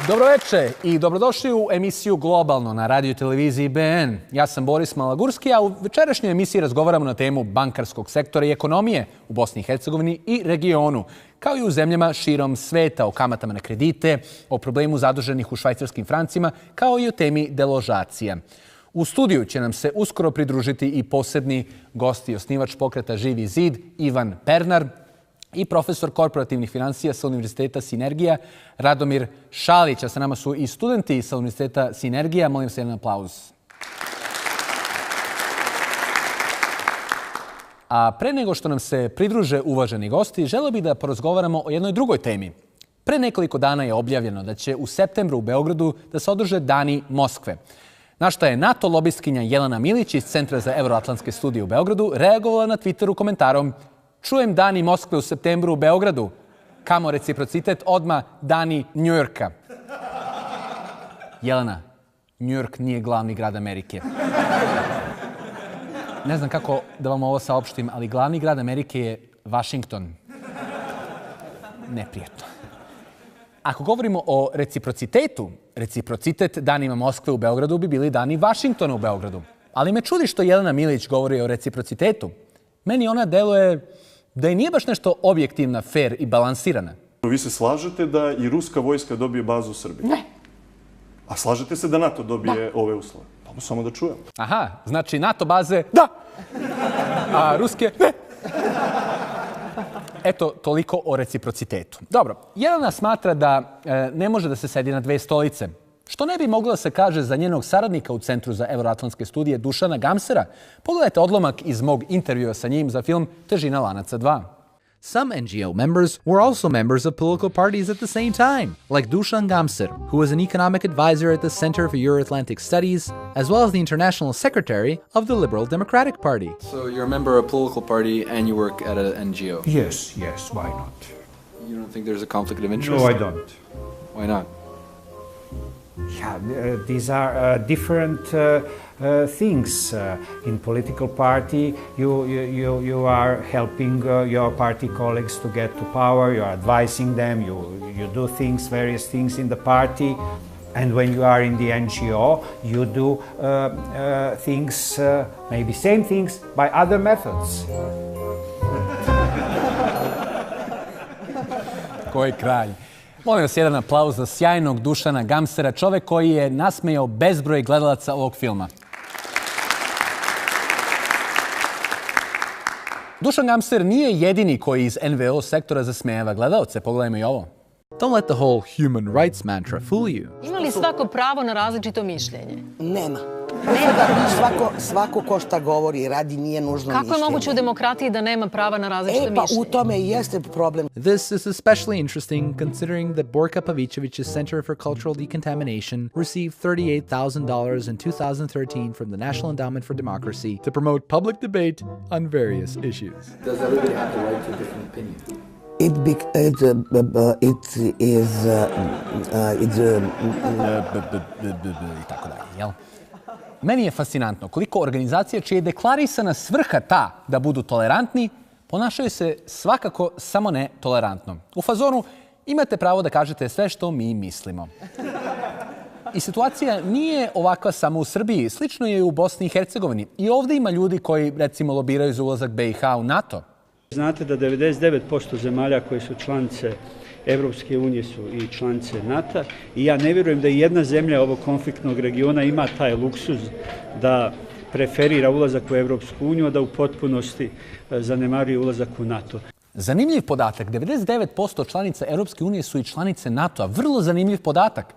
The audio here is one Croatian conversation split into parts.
Dobroveče i dobrodošli u emisiju Globalno na radio televiziji BN. Ja sam Boris Malagurski, a u večerašnjoj emisiji razgovaramo na temu bankarskog sektora i ekonomije u Bosni i Hercegovini i regionu, kao i u zemljama širom sveta, o kamatama na kredite, o problemu zaduženih u švajcarskim francima, kao i o temi deložacija. U studiju će nam se uskoro pridružiti i posebni gosti, osnivač pokreta Živi zid Ivan Pernar i profesor korporativnih finansija sa Univerziteta Sinergija Radomir Šalić. A sa nama su i studenti sa Univerziteta Sinergija. Molim se jedan aplauz. A pre nego što nam se pridruže uvaženi gosti, želeo bih da porazgovaramo o jednoj drugoj temi. Pre nekoliko dana je objavljeno da će u septembru u Beogradu da se održe Dani Moskve. Na šta je NATO lobistkinja Jelena Milić iz Centra za euroatlantske studije u Beogradu reagovala na Twitteru komentarom: "Čujem Dani Moskve u septembru u Beogradu. Kamo reciprocitet, odmah Dani Njujorka." Jelena, Njujork nije glavni grad Amerike. Ne znam kako da vam ovo saopštim, ali glavni grad Amerike je Vašington. Neprijatno. Ako govorimo o reciprocitetu, reciprocitet danima Moskve u Beogradu bi bili dani Vašingtona u Beogradu. Ali me čudi što Jelena Milić govori o reciprocitetu. Meni ona deluje da i nije baš nešto objektivna, fair i balansirana. Vi se slažete da i ruska vojska dobije bazu u Srbiji? Ne. A slažete se da NATO dobije ove uslove? Pa samo da čujem. Aha, znači NATO baze da, a ruske ne. Eto, toliko o reciprocitetu. Dobro, Jelena smatra da ne može da se sedi na dve stolice. Što ne bi moglo da se kaže za njenog saradnika u Centru za euroatlantske studije Dušana Gamsera? Pogledajte odlomak iz mog intervjua sa njim za film Težina lanaca 2. Some NGO members were also members of political parties at the same time, like Dušan Gamser, who was an economic advisor at the Center for Euro-Atlantic Studies, as well as the international secretary of the Liberal Democratic Party. So you're a member of a political party and you work at an NGO? Yes, why not? You don't think there's a conflict of interest? No, I don't. Why not? Yeah, these are different things. In political party, you are helping your party colleagues to get to power. You are advising them. You do things, various things in the party. And when you are in the NGO, you do things, maybe same things, by other methods. Koji kralj. Molim vas jedan aplauz za sjajnog Dušana Gamsera, čovek koji je nasmejao bezbroj gledalaca ovog filma. Dušan Gamser nije jedini koji iz NVO sektora zasmejava gledalce. Pogledajmo i ovo. Don't let the whole human rights mantra fool you. Ima li svako pravo na različito mišljenje? Nema. Svako ko šta govori i radi nije nužno mišljenje. Kako je moguće u demokratiji da nema prava na različito mišljenje? U tome i jeste problem. This is especially interesting considering that Borka Pavicevic's Center for Cultural Decontamination received $38,000 in 2013 from the National Endowment for Democracy to promote public debate on various issues. Does everybody have the right to a different opinion? I tako dalje, jel? Meni je fascinantno koliko organizacija čija je deklarisana svrha ta da budu tolerantni, ponašaju se svakako samo ne tolerantno. U fazonu imate pravo da kažete sve što mi mislimo. I situacija nije ovakva samo u Srbiji, slično je i u Bosni i Hercegovini. I ovdje ima ljudi koji, recimo, lobiraju za ulazak BiH u NATO. Znate da 99% zemalja koje su članice Evropske unije su i članice NATO i ja ne vjerujem da i jedna zemlja ovog konfliktnog regiona ima taj luksuz da preferira ulazak u Evropsku uniju, a da u potpunosti zanemaruje ulazak u NATO. Zanimljiv podatak, 99% članica Evropske unije su i članice NATO-a. Vrlo zanimljiv podatak.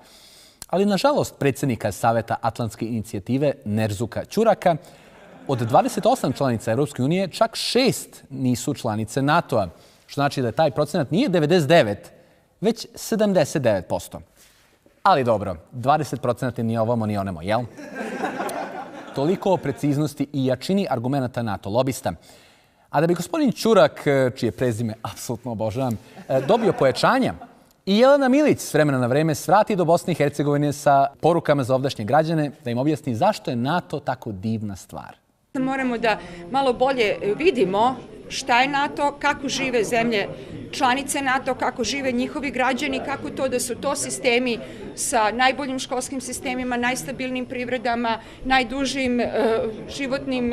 Ali, nažalost, predsjednika Saveta Atlantske inicijative Nerzuka Ćuraka, od 28 članica Evropske unije, čak 6 nisu članice NATO-a. Što znači da taj procenat nije 99, već 79%. Ali dobro, 20% nije ovamo ni onemo, jel? Toliko o preciznosti i jačini argumenta NATO lobista. A da bi gospodin Ćurak, čije prezime apsolutno obožavam, dobio pojačanja, i Jelena Milić s vremena na vreme svrati do Bosne i Hercegovine sa porukama za ovdašnje građane da im objasni zašto je NATO tako divna stvar. Moramo da malo bolje vidimo šta je NATO, kako žive zemlje članice NATO, kako žive njihovi građani, kako to da su to sistemi sa najboljim školskim sistemima, najstabilnim privredama, najdužim životnim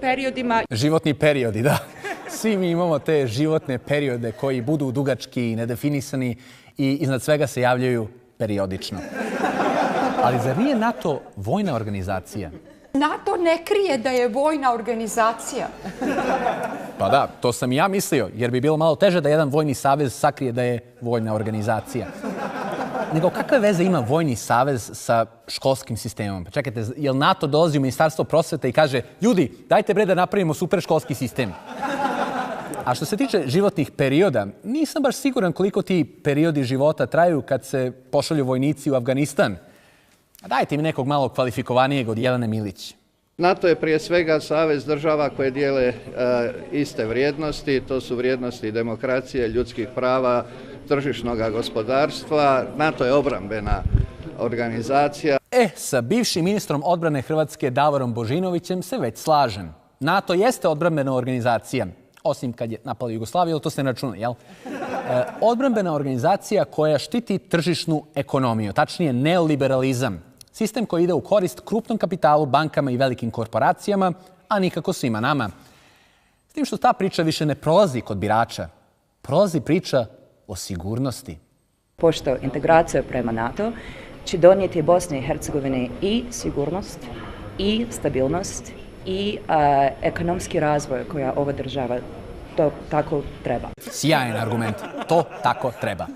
periodima. Životni periodi, da. Svi mi imamo te životne periode koji budu dugački i nedefinisani i iznad svega se javljaju periodično. Ali zar nije NATO vojna organizacija? NATO ne krije da je vojna organizacija. Pa da, to sam i ja mislio, jer bi bilo malo teže da jedan vojni savez sakrije da je vojna organizacija. Nego kakve veze ima vojni savez sa školskim sistemom? Pa čekajte, jel NATO dolazi u Ministarstvo prosvete i kaže ljudi, dajte bre da napravimo super školski sistem? A što se tiče životnih perioda, nisam baš siguran koliko ti periodi života traju kad se pošalju vojnici u Afganistan. Dajte mi nekog malo kvalifikovanijeg od Jelene Milić. NATO je prije svega savez država koje dijele iste vrijednosti, to su vrijednosti demokracije, ljudskih prava, tržišnog gospodarstva. NATO je obrambena organizacija. Sa bivšim ministrom odbrane Hrvatske Davorom Božinovićem se već slažem. NATO jeste odbrambena organizacija, osim kad je napala Jugoslaviju, ali to se ne računa, jel? Odbrambena organizacija koja štiti tržišnu ekonomiju, tačnije neoliberalizam. Sistem koji ide u korist krupnom kapitalu, bankama i velikim korporacijama, a nikako svima nama. S tim što ta priča više ne prolazi kod birača. Prolazi priča o sigurnosti. Pošto integracija prema NATO će donijeti Bosni i Hercegovini i sigurnost, i stabilnost, i ekonomski razvoj koja ova država to tako treba. Sjajan argument. To tako treba.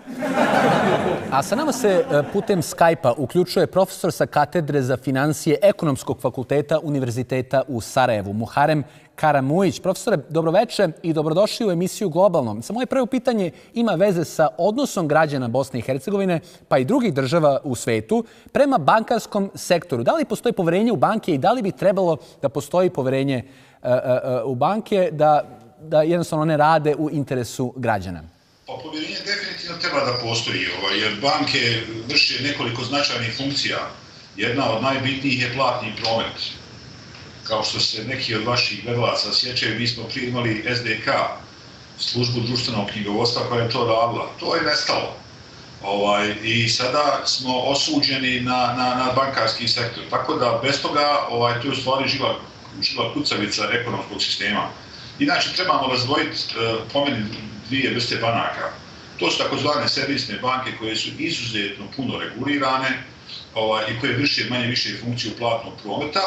A sa nama se putem Skype-a uključuje profesor sa katedre za financije Ekonomskog fakulteta Univerziteta u Sarajevu, Muharem Karamujić. Profesore, dobroveče i dobrodošli u emisiju Globalno. Sa moje prvo pitanje ima veze sa odnosom građana Bosne i Hercegovine, pa i drugih država u svetu, prema bankarskom sektoru. Da li postoji poverenje u banke i da li bi trebalo da postoji poverenje u banke da jednostavno one rade u interesu građana? Pa povjerenje definitivno treba da postoji, jer banke vrše nekoliko značajnih funkcija. Jedna od najbitnijih je platni promet. Kao što se neki od vaših gledalaca sjećaju, mi smo prije imali SDK, službu društvenog knjigovodstva koja je to radila. To je nestalo. I sada smo osuđeni na bankarski sektor. Tako da bez toga to je u stvari živa kucavica ekonomskog sistema. Inače, trebamo razdvojiti po meni dvije vrste banaka. To su takozvane servisne banke koje su izuzetno puno regulirane i koje vrše manje više funkciju platnog prometa,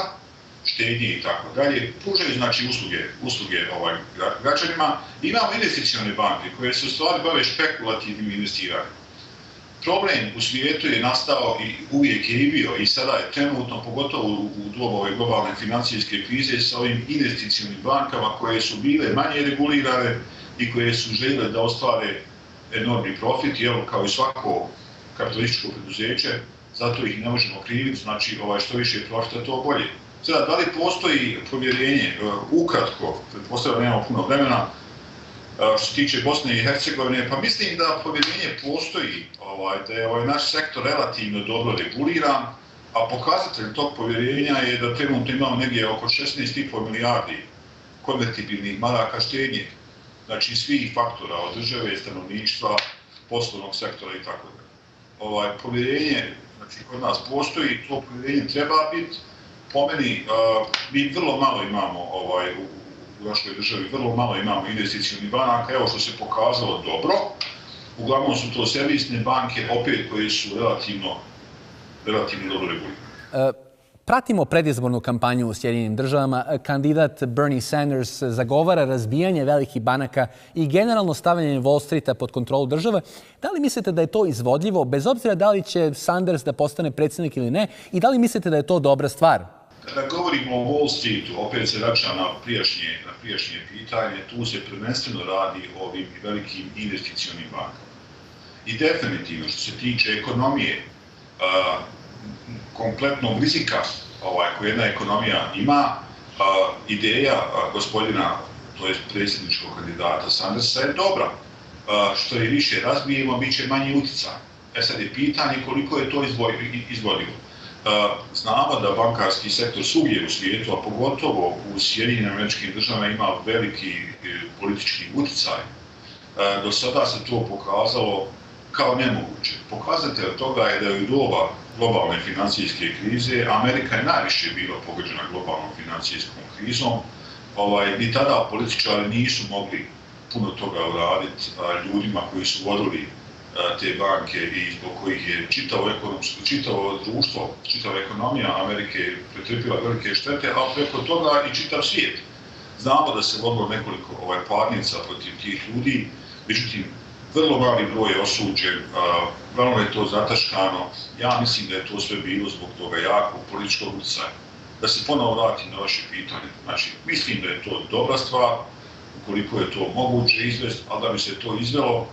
štednje i tako dalje. Pružaju znači usluge građanima. Imamo investicione banke koje se u stvari bave špekulativnim investiranjem. Problem u svijetu je nastao i uvijek je i bio i sada je trenutno, pogotovo u dobu ove globalne financijske krize, sa ovim investicionim bankama koje su bile manje regulirane i koje su željele da ostvare enormni profit, kao i svako kapitalističko preduzeće, zato ih ne možemo kriviti, znači što više profita, to bolje. Sada, da li postoji povjerenje? Ukratko, pretpostavljam nemamo puno vremena, što se tiče Bosne i Hercegovine, pa mislim da povjerenje postoji, da je naš sektor relativno dobro reguliran, a pokazatelj tog povjerenja je da trenutno imamo negdje oko 16,5 milijardi konvertibilnih maraka štednje. Znači svih faktora od države, stanovništva, poslovnog sektora i tako dalje. Povjerenje, znači kod nas postoji, to povjerenje treba biti. Po meni, mi vrlo malo imamo u našoj državi, vrlo malo imamo investicionih banaka, evo što se pokazalo dobro. Uglavnom su to servisne banke, opet koje su relativno dobro regulirane. Pratimo predizbornu kampanju u Sjedinjenim državama. Kandidat Bernie Sanders zagovara razbijanje velikih banaka i generalno stavljanje Wall Streeta pod kontrolu države. Da li mislite da je to izvodljivo, bez obzira da li će Sanders da postane predsjednik ili ne, i da li mislite da je to dobra stvar? Kada govorimo o Wall Streetu, opet se vraća na prijašnje pitanje, tu se prvenstveno radi o ovim velikim investicionim bankama. I definitivno, što se tiče ekonomije, kompletnog rizika koje jedna ekonomija ima, ideja gospodina, to je predsjedničkog kandidata Sandersa, je dobra. Što je više razbijemo, bit će manji utjecaj. Sad je pitanje koliko je to izvodljivo. Znamo da bankarski sektor svugdje u svijetu, a pogotovo u Sjedinjenim Američkim Državama ima veliki politički utjecaj. Do sada se to pokazalo kao nemoguće. Pokazatelj toga je da je u doba globalne financijske krize Amerika je najviše bila pogođena globalnom financijskom krizom. Ni tada političari nisu mogli puno toga uraditi ljudima koji su vodili te banke i zbog kojih je čitavo društvo, čitava ekonomija Amerike pretrpila velike štete, a preko toga i čitav svijet. Znamo da se vodilo nekoliko parnica protiv tih ljudi, međutim, vrlo mali broj je osuđen, vrlo je to zataškano. Ja mislim da je to sve bilo zbog toga jakog političkog utjecaja. Da se ponovo vratim na vaše pitanje. Znači, mislim da je to dobra stvar, ukoliko je to moguće izvesti, ali da bi se to izvelo,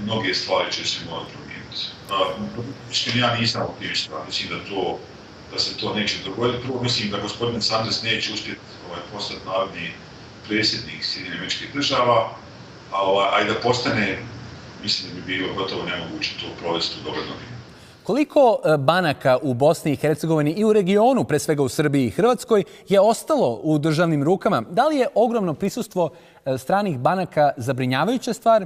mnoge stvari će se morati promijeniti. Mislim, ja nisam optimista, mislim da se to neće dogoditi. Prvo mislim da gospodin Sanders neće uspjeti postati narodni predsjednik Sjedinjenih Američkih Država, a i da postane, mislim da bi bilo gotovo nemoguće to provesti u dogledno vrijeme. Koliko banaka u Bosni i Hercegovini i u regionu, pre svega u Srbiji i Hrvatskoj, je ostalo u državnim rukama? Da li je ogromno prisustvo stranih banaka zabrinjavajuća stvar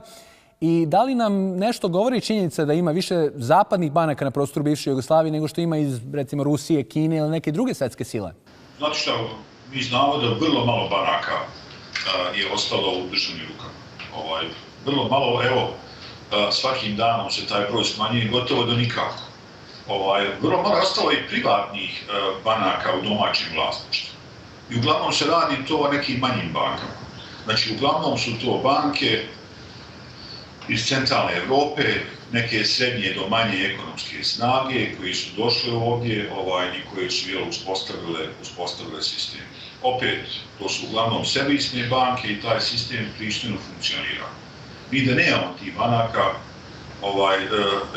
i da li nam nešto govori činjenica da ima više zapadnih banaka na prostoru bivše Jugoslavije nego što ima iz, recimo, Rusije, Kine ili neke druge svjetske sile? Znači što, mi znamo da vrlo malo banaka je ostalo u državnim rukama. Vrlo malo, evo, svakim danom se taj broj smanjuje gotovo do nikako. Vrlo malo je ostalo i privatnih banaka u domaćem vlasništvu. I uglavnom se radi to o nekim manjim bankama. Znači, uglavnom su to banke iz centralne Evrope, neke srednje do manje ekonomske snage koji su došle ovdje i koje su uspostavile sistem. Opet, to su uglavnom servisne banke i taj sistem pristojno funkcionira. Mi da nemamo tih banaka,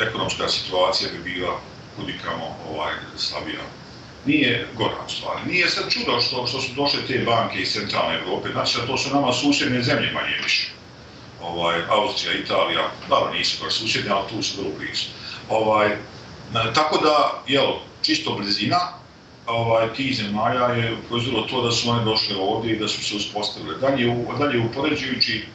ekonomska situacija bi bila kudikamo slabija. Nije gora stvar. Nije sad čudo što su došle te banke iz centralne Evrope, znači da to su nama susjedne zemlje manje više. Austrija, Italija, dobro nisu baš susjedne, ali tu su vrlo blizu. Tako da, čisto brzina tih zemalja je proizvelo to da su one došle ovdje i da su se uspostavile. Dalje upoređujući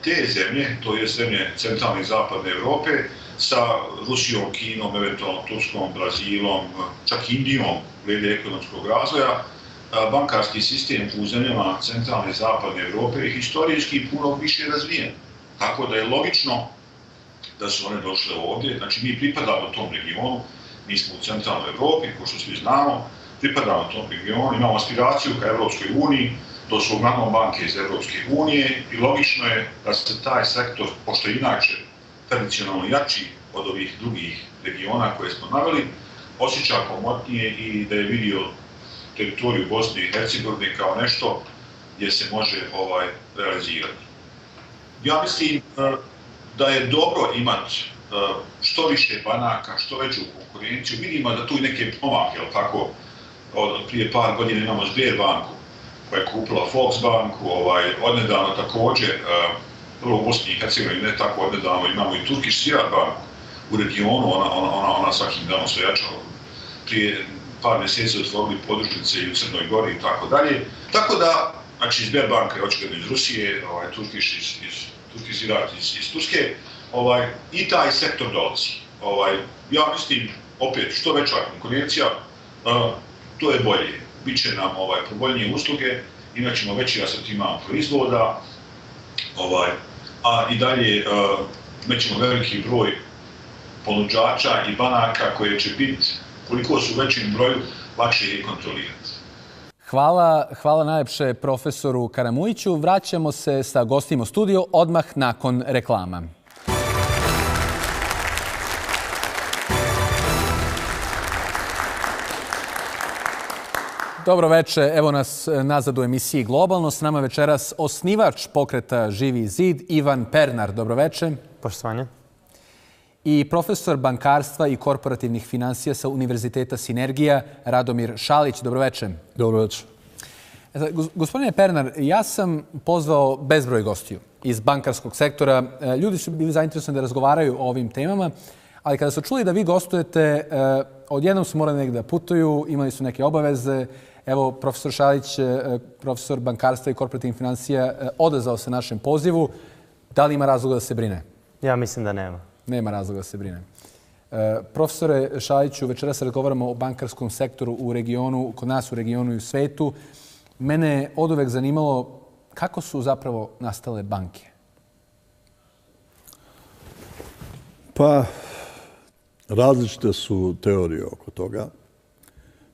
te zemlje, to je zemlje centralne i zapadne Evrope, sa Rusijom, Kinom, eventualno Turskom, Brazilom, čak Indijom glede ekonomskog razvoja, bankarski sistem u zemljama centralne i zapadne Evrope je historijski puno više razvijen. Tako da je logično da su one došle ovdje. Znači, mi pripadamo tom regionu, mi smo u centralnoj Evropi, kao što svi znamo, pripadamo tom regionu, imamo aspiraciju ka Evropskoj uniji, to su uglavnom banke iz Evropske unije i logično je da se taj sektor, pošto je inače tradicionalno jači od ovih drugih regiona koje smo naveli, osjeća komotnije i da je vidio teritoriju Bosne i Hercegovine kao nešto gdje se može realizirati. Ja mislim da je dobro imati što više banaka, što veću konkurenciju. Vidimo da tu i neke pomake, tako, prije par godina imamo Sberbanku koja je kupila Volksbanku, odnedavno također, prvo u Bosni i Hercegovini, ne tako odnedavno, imamo i Turkish Ziraat banku u regionu, ona svakim danom sve jačala. Prije par mjeseci otvorili podružnice i u Crnoj Gori i tako dalje. Tako da, znači, Sberbanka je očigledno iz Rusije, Turkish Ziraat iz Turske, i taj sektor dolazi. Ja mislim, opet, što veća konkurencija, to je bolje. Biće nam povoljnije usluge, imat ćemo veći asortiman proizvoda, a i dalje imat ćemo veliki broj ponuđača i banaka koje će biti, koliko su u većem broju, lakše ih kontrolirati. Hvala najljepše profesoru Karamujiću. Vraćamo se sa gostima u studio odmah nakon reklama. Dobro večer, evo nas nazad u emisiji Globalno. S nama večeras osnivač pokreta Živi zid, Ivan Pernar. Dobro večer. Poštovanje. I profesor bankarstva i korporativnih finansija sa Univerziteta Sinergija, Radomir Šalić. Dobro večer. Dobro večer. Gospodine Pernar, ja sam pozvao bezbroj gostiju iz bankarskog sektora. Ljudi su bili zainteresovani da razgovaraju o ovim temama, ali kada su čuli da vi gostujete, odjednom su morali negdje da putuju, imali su neke obaveze. Evo, profesor Šalić, profesor bankarstva i korporativnih financija, odazvao se našem pozivu. Da li ima razloga da se brine? Ja mislim da nema. Nema razloga da se brine. Profesore Šaliću, večeras razgovaramo o bankarskom sektoru u regionu, kod nas u regionu i u svetu. Mene je oduvek zanimalo kako su zapravo nastale banke. Pa, različite su teorije oko toga.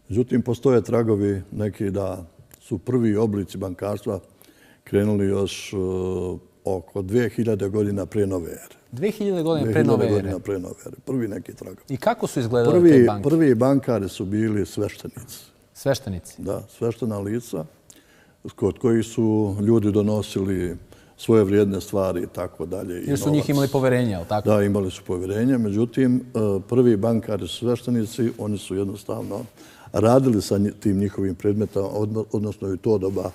Međutim, postoje tragovi neki da su prvi oblici bankarstva krenuli još oko 2000 godina prije nove ere. 2000 godina pre nove ere? Pre nove ere. Prvi neki tragovi. I kako su izgledali te banke? Prvi bankari su bili sveštenici. Sveštenici? Da, sveštena lica kod kojih su ljudi donosili svoje vrijedne stvari i tako dalje. Jer su njih imali poverenje, ali tako? Da, imali su poverenje. Međutim, prvi bankari su sveštenici, oni su jednostavno radili sa tim njihovim predmetom, odnosno i to doba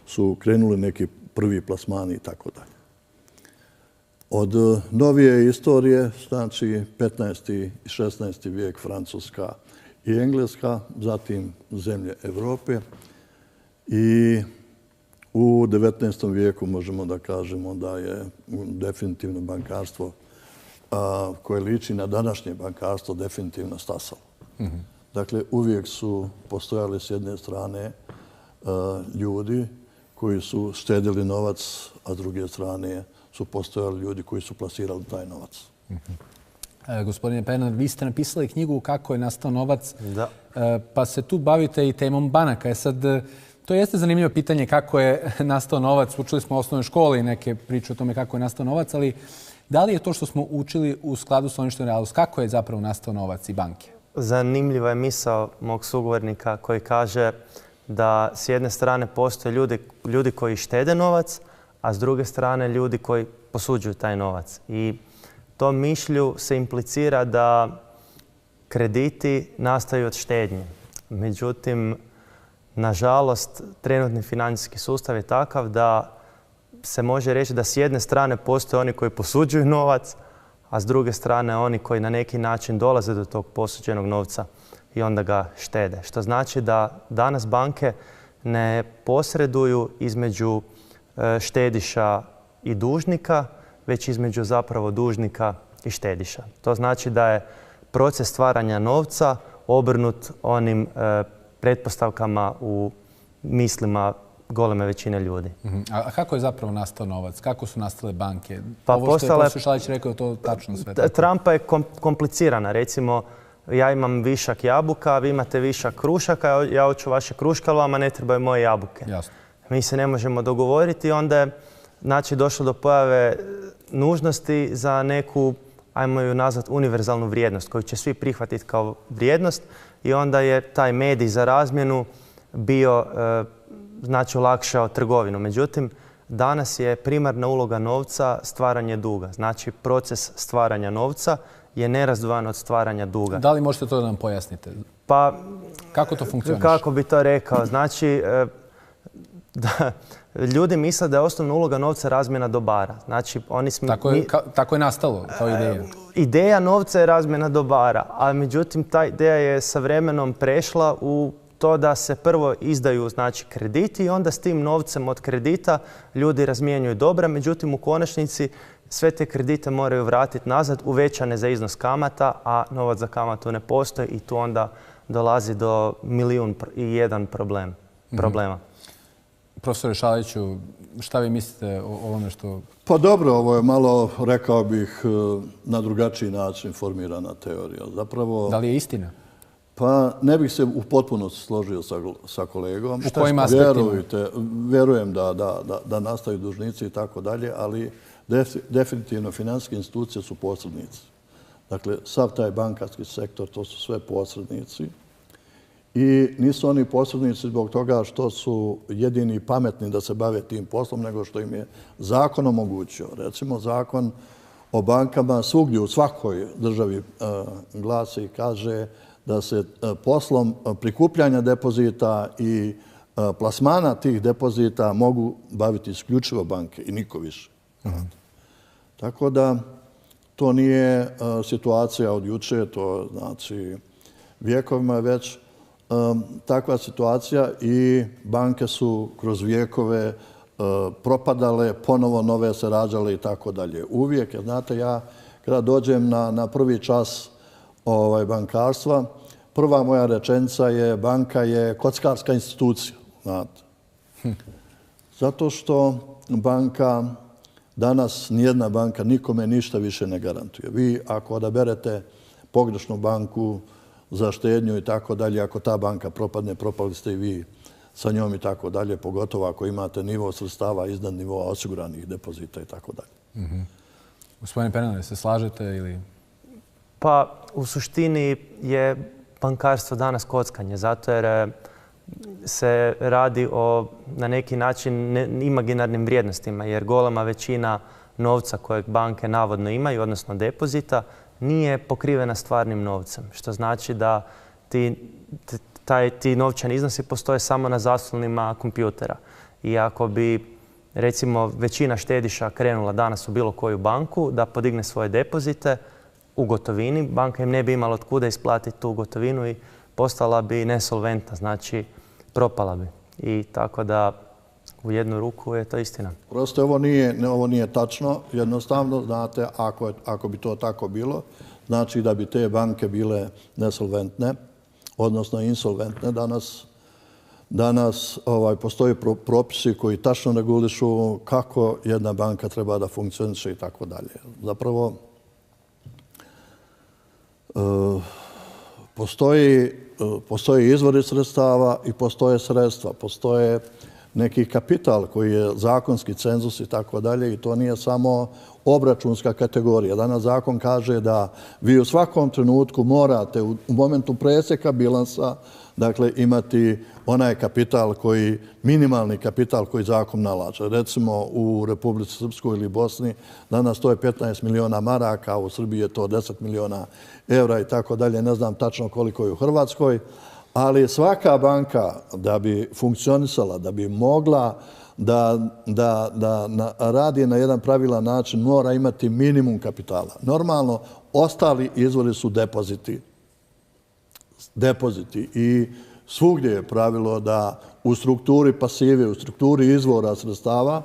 su krenuli neki prvi plasmani i tako dalje. Od novije istorije, znači 15. i 16. vijek Francuska i Engleska, zatim zemlje Evrope i u 19. vijeku možemo da kažemo da je definitivno bankarstvo koje liči na današnje bankarstvo definitivno stasalo. Dakle, uvijek su postojali s jedne strane ljudi koji su štedili novac, a s druge strane su postojali ljudi koji su plasirali taj novac. Gospodine Pernar, vi ste napisali knjigu Kako je nastao novac, pa se tu bavite i temom banaka. Sad, to jeste zanimljivo pitanje kako je nastao novac. Učili smo u osnovnoj školi neke priče o tome kako je nastao novac, ali da li je to što smo učili u skladu s onim što je realnost? Kako je zapravo nastao novac i banke? Zanimljiva je misao mog sugovornika koji kaže da s jedne strane postoje ljudi koji štede novac, a s druge strane ljudi koji posuđuju taj novac. I tom mišlju se implicira da krediti nastaju od štednje. Međutim, nažalost, trenutni financijski sustav je takav da se može reći da s jedne strane postoje oni koji posuđuju novac, a s druge strane oni koji na neki način dolaze do tog posuđenog novca i onda ga štede. Što znači da danas banke ne posreduju između štediša i dužnika, već između zapravo dužnika i štediša. To znači da je proces stvaranja novca obrnut onim pretpostavkama u mislima goleme većine ljudi. A kako je zapravo nastao novac? Kako su nastale banke? Pa ovo što je profesor Šalić rekao je to tačno sve. Trampa je komplicirana. Recimo, ja imam višak jabuka, vi imate višak krušaka, ja hoću vaše kruške, ali vama ne trebaju moje jabuke. Jasno. Mi se ne možemo dogovoriti i onda je došlo do pojave nužnosti za neku, ajmo ju nazvati, univerzalnu vrijednost koju će svi prihvatiti kao vrijednost i onda je taj medij za razmjenu bio olakšao trgovinu. Međutim, danas je primarna uloga novca stvaranje duga. Znači, proces stvaranja novca je nerazdvojan od stvaranja duga. Da li možete to da nam pojasnite? Pa, kako to funkcioniše? Kako bi to rekao? Znači, ljudi misle da je osnovna uloga novca razmjena dobara. Znači, tako je nastalo kao ideja. Ideja novca je razmjena dobara, a međutim ta ideja je sa vremenom prešla u to da se prvo izdaju krediti i onda s tim novcem od kredita ljudi razmjenjuju dobra, međutim u konačnici sve te kredite moraju vratiti nazad uvećane za iznos kamata, a novac za kamatu ne postoji i tu onda dolazi do 1.000.001 problema. Profesore Šaliću, šta vi mislite o ovome što... Pa dobro, ovo je malo, rekao bih, na drugačiji način formirana teorija. Zapravo... Da li je istina? Pa ne bih se u potpunosti složio sa kolegom. U kojim aspektima? Vjerujem da nastaju dužnici i tako dalje, ali definitivno financijske institucije su posrednici. Dakle, sav taj bankarski sektor, to su sve posrednici. I nisu oni posrednici zbog toga što su jedini pametni da se bave tim poslom, nego što im je zakon omogućio. Recimo, zakon o bankama svugdje u svakoj državi glasi i kaže da se poslom prikupljanja depozita i plasmana tih depozita mogu baviti isključivo banke i niko više. Tako da to nije situacija od juče, to znači Vjekovima je već takva situacija i banke su kroz vjekove propadale, ponovo nove se rađale i tako dalje. Uvijek, znate, ja kada dođem na prvi čas bankarstva, prva moja rečenica je banka je kockarska institucija, znate. Zato što banka, danas nijedna banka nikome ništa više ne garantuje. Vi ako odaberete pogrešnu banku za štednju i tako dalje, ako ta banka propadne, propali ste i vi sa njom i tako dalje, pogotovo ako imate nivo sredstava iznad nivoa osiguranih depozita i tako dalje. Gospodine Pernar, se slažete ili... Pa u suštini je bankarstvo danas kockanje, zato jer se radi o na neki način imaginarnim vrijednostima, jer golema većina novca kojeg banke navodno imaju, odnosno depozita, nije pokrivena stvarnim novcem, što znači da ti novčani iznosi postoje samo na zaslonima kompjutera. I ako bi, recimo, većina štediša krenula danas u bilo koju banku da podigne svoje depozite u gotovini, banka im ne bi imala od kuda isplatiti tu gotovinu i postala bi nesolventna, znači propala bi. I tako da u jednu ruku je to istina. Prosto ovo nije tačno. Jednostavno, znate, ako bi to tako bilo, znači da bi te banke bile nesolventne, odnosno insolventne. Danas postoje propisi koji tačno regulišu kako jedna banka treba da funkcioniše i tako dalje. Zapravo, postoji izvori sredstava i postoje sredstva. Postoje neki kapital koji je zakonski cenzus i tako dalje i to nije samo obračunska kategorija. Danas zakon kaže da vi u svakom trenutku morate u momentu preseka bilansa dakle imati onaj kapital koji, minimalni kapital koji zakon nalaže. Recimo u Republici Srpskoj ili Bosni danas to je 15 miliona maraka, u Srbiji je to 10 miliona evra i tako dalje. Ne znam tačno koliko je u Hrvatskoj, ali svaka banka da bi funkcionisala, da bi mogla da radi na jedan pravilan način, mora imati minimum kapitala. Normalno, ostali izvori su depoziti i svugdje je pravilo da u strukturi pasive, u strukturi izvora sredstava,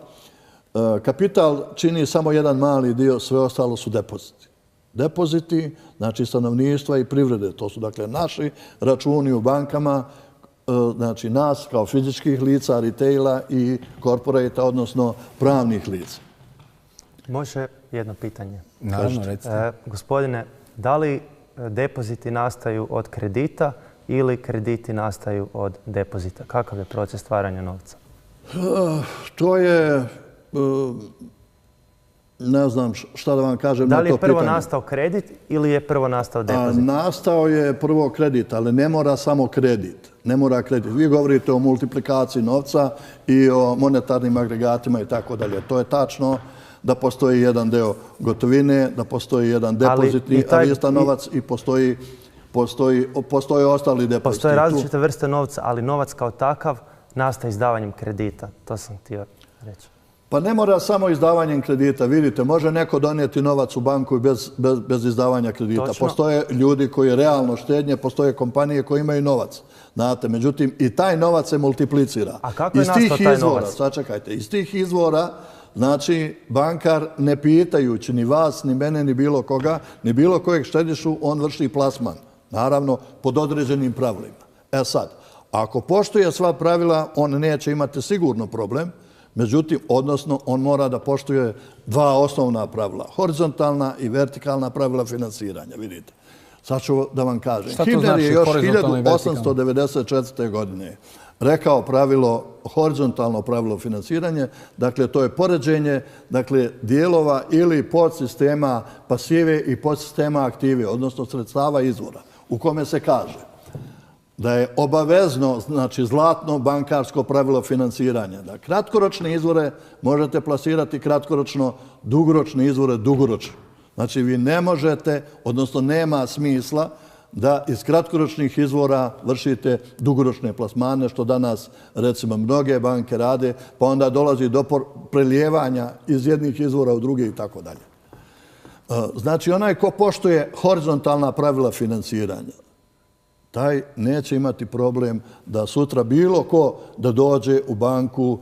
kapital čini samo jedan mali dio, sve ostalo su depoziti. Depoziti, znači stanovništva i privrede, to su dakle naši računi u bankama, znači nas kao fizičkih lica, retaila i korporata, odnosno pravnih lica. Može jedno pitanje? Naravno, recite. Gospodine, da li depoziti nastaju od kredita ili krediti nastaju od depozita? Kakav je proces stvaranja novca? To je, ne znam šta da vam kažem na to pitanje. Da li je prvo nastao kredit ili je prvo nastao depozit? Nastao je prvo kredit, ali ne mora samo kredit. Ne mora kredit. Vi govorite o multiplikaciji novca i o monetarnim agregatima i tako dalje. To je tačno da postoji jedan deo gotovine, da postoji jedan depozitni avistan novac i postoje ostali depoziti. Postoje različite vrste novca, ali novac kao takav nastaje izdavanjem kredita. To sam htio reći. Pa ne mora samo izdavanjem kredita. Vidite, može neko donijeti novac u banku bez izdavanja kredita. Točno. Postoje ljudi koji realno štednje, postoje kompanije koje imaju novac. Znate, međutim, i taj novac se multiplicira. A kako je nastao taj novac? Sačekajte, iz tih izvora, znači, bankar ne pitajući ni vas, ni mene, ni bilo koga, ni bilo kojeg štedišu, on vrši plasman. Naravno, pod određenim pravilima. E sad, ako poštuje sva pravila, on neće imati sigurno problem. Međutim, odnosno, on mora da poštuje dva osnovna pravila. Horizontalna i vertikalna pravila finansiranja, vidite. Sad ću da vam kažem. Šta to znači horizontalno i vertikalno? 1894. godine rekao horizontalno pravilo finansiranja, dakle, to je poređenje dijelova ili podsistema pasive i podsistema aktive, odnosno sredstava izvora, u kome se kaže da je obavezno, znači zlatno bankarsko pravilo finansiranja, da kratkoročne izvore možete plasirati kratkoročno, dugoročne izvore dugoročno. Znači vi ne možete, odnosno nema smisla da iz kratkoročnih izvora vršite dugoročne plasmane, što danas recimo mnoge banke rade, pa onda dolazi do prelijevanja iz jednih izvora u druge i tako dalje. Znači onaj ko poštuje horizontalna pravila finansiranja, taj neće imati problem da sutra bilo ko da dođe u banku,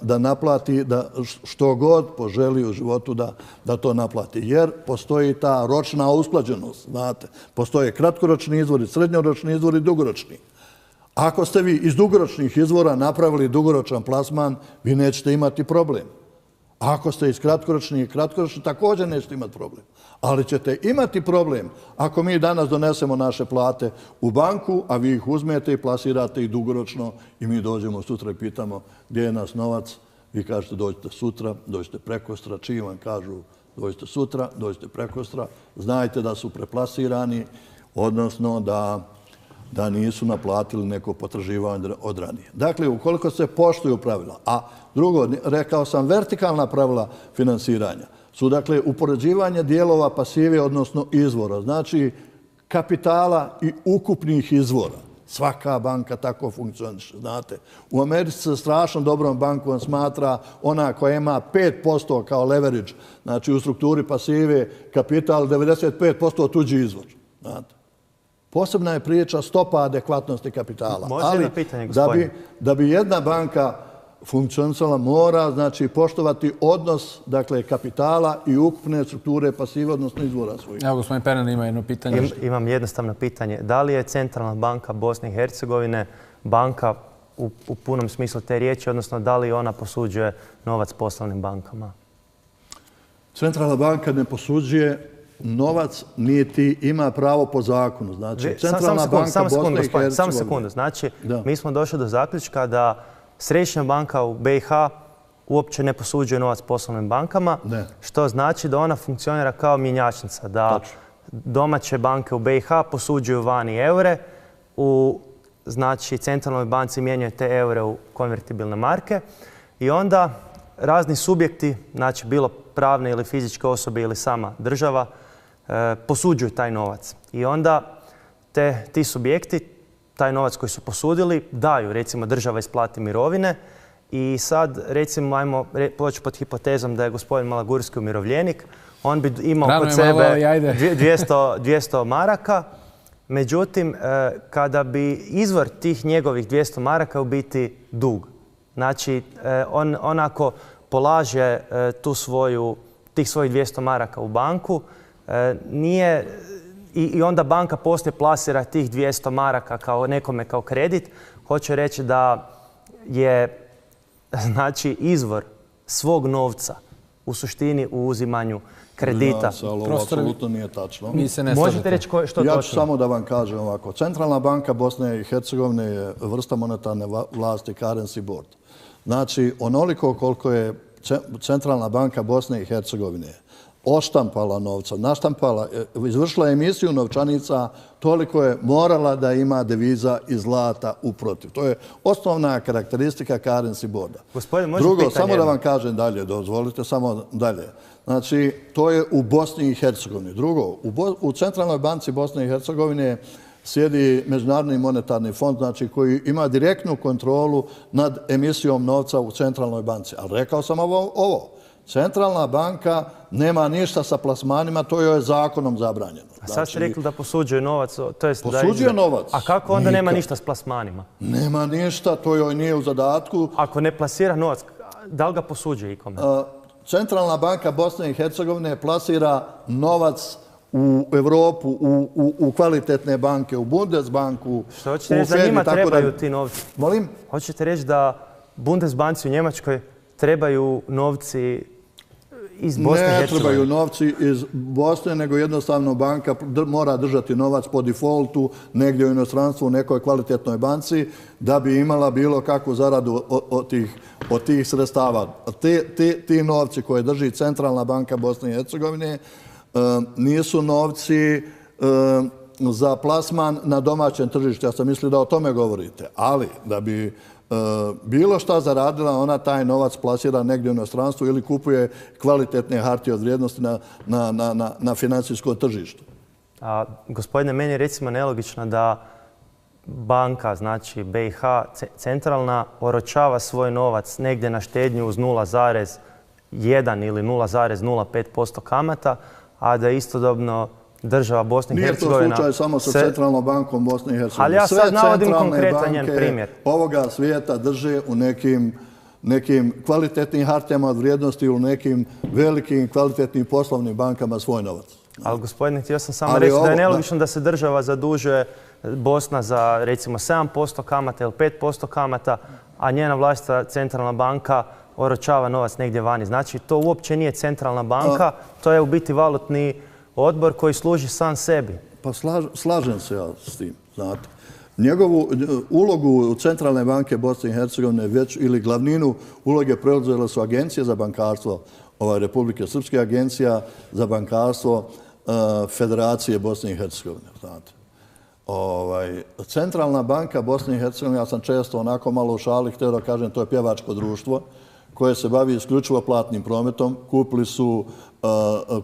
da naplati, da što god poželi u životu da to naplati. Jer postoji ta ročna usklađenost, znate. Postoje kratkoročni izvori, srednjoročni izvori, dugoročni. Ako ste vi iz dugoročnih izvora napravili dugoročan plasman, vi nećete imati problem. Ako ste iz kratkoročnih, također nećete imati problem. Ali ćete imati problem ako mi danas donesemo naše plate u banku, a vi ih uzmete i plasirate ih dugoročno i mi dođemo sutra i pitamo gdje je nas novac. Vi kažete dođite sutra, dođite prekostra. Čim vam kažu dođite sutra, dođite prekostra, znajte da su preplasirani, odnosno da nisu naplatili neko potraživanje od ranije. Dakle, ukoliko se poštuju pravila, a drugo, rekao sam, vertikalna pravila finansiranja su, dakle, upoređivanje dijelova pasive, odnosno izvora, znači kapitala i ukupnih izvora. Svaka banka tako funkcioniše, znate. U Americi se strašno dobrom bankom smatra ona koja ima 5% kao leverage, znači u strukturi pasive, kapital 95% tuđi izvor, znate. Posebna je priča stopa adekvatnosti kapitala. Ali da bi jedna banka funkcionisala mora, znači, poštovati odnos, dakle, kapitala i ukupne strukture pasive, odnosno izvora svojih. Evo, gospodin Pernar ima jedno pitanje. Imam jednostavno pitanje. Da li je Centralna banka Bosne i Hercegovine banka u punom smislu te riječi, odnosno da li ona posuđuje novac poslovnim bankama? Centralna banka ne posuđuje novac, niti ima pravo po zakonu. Znači, Centralna banka Bosne i Hercegovine... Samo sekundu. Znači, mi smo došli do zaključka da Središnja banka u BiH uopće ne posuđuje novac poslovnim bankama, što znači da ona funkcionira kao mjenjačnica, da domaće banke u BiH posuđuju vani eure, u Centralnoj banci mijenjaju te eure u konvertibilne marke i onda razni subjekti, znači bilo pravne ili fizičke osobe ili sama država, posuđuju taj novac. I onda ti subjekti taj novac koji su posudili daju, recimo država isplati mirovine i sad recimo ajmo poći pod hipotezom da je gospodin Malagurski umirovljenik, on bi imao kod sebe 200 maraka, međutim kada bi izvor tih njegovih 200 maraka u biti dug. Znači on ako polaže tih svojih 200 maraka u banku, nije... I onda banka poslije plasira tih 200 maraka kao nekome kao kredit, hoće reći da je znači izvor svog novca u suštini u uzimanju kredita. Ovo apsolutno nije tačno. Možete reći što točno? Ja ću samo da vam kažem ovako. Centralna banka Bosne i Hercegovine je vrsta monetarne vlasti currency board. Znači, onoliko koliko je Centralna banka Bosne i Hercegovine oštampala novca, naštampala, izvršila emisiju novčanica, toliko je morala da ima deviza i zlata uprotiv. To je osnovna karakteristika currency boarda. Drugo, samo da vam kažem dalje, dozvolite samo dalje. Znači, to je u Bosni i Hercegovini. Drugo, u Centralnoj banci Bosne i Hercegovine sjedi Međunarodni monetarni fond, znači koji ima direktnu kontrolu nad emisijom novca u Centralnoj banci. Ali rekao sam ovo. Centralna banka nema ništa sa plasmanima, to joj je zakonom zabranjeno. A sad ste rekli da posuđuje novac. Posuđuje novac. A kako onda nema ništa s plasmanima? Nema ništa, to joj nije u zadatku. Ako ne plasira novac, da li ga posuđuje ikome? Centralna banka Bosne i Hercegovine plasira novac u Evropu, u kvalitetne banke, u Bundesbanku, što hoćete reći da njima trebaju ti novci? Molim? Hoćete reći da Bundesbanci u Njemačkoj trebaju novci iz Bosne i Hercegovine? Ne trebaju novci iz Bosne, nego jednostavno banka mora držati novac po defaultu negdje u inostranstvu u nekoj kvalitetnoj banci da bi imala bilo kakvu zaradu od tih sredstava. Ti novci koje drži Centralna banka Bosne i Hercegovine nisu novci za plasman na domaćem tržištu. Ja sam mislio da o tome govorite. Ali da bi bilo šta zaradila, ona taj novac plasira negdje u inostranstvu ili kupuje kvalitetne hartije od vrijednosti na financijskom tržištu. Gospodine, meni je recimo nelogično da banka, znači BiH, centralna, oročava svoj novac negdje na štednju uz 0,1 ili 0,05% kamata, a da istodobno država Bosna i Hercegovina... Nije to slučaj samo sa Centralnom bankom Bosne i Hercegovine. Ali ja sad navodim konkretan njen primjer. Ovoga svijeta drže u nekim kvalitetnim hartijama od vrijednosti ili u nekim velikim kvalitetnim poslovnim bankama svoj novac. Ali gospodine, htio sam samo reći da je nelogično da se država zadužuje Bosna za recimo 7% kamata ili 5% kamata, a njena vlastita centralna banka oročava novac negdje vani. Znači, to uopće nije centralna banka, to je u biti valutni odbor koji služi sam sebi. Pa slažem se ja s tim, znate. Njegovu ulogu Centralne banke Bosne i Hercegovine ili glavninu uloge preuzele su agencije za bankarstvo Republike Srpske, agencija za bankarstvo Federacije Bosne i Hercegovine, znate. Centralna banka Bosne i Hercegovine, ja sam često onako malo u šali htio da kažem, to je pjevačko društvo koje se bavi isključivo platnim prometom.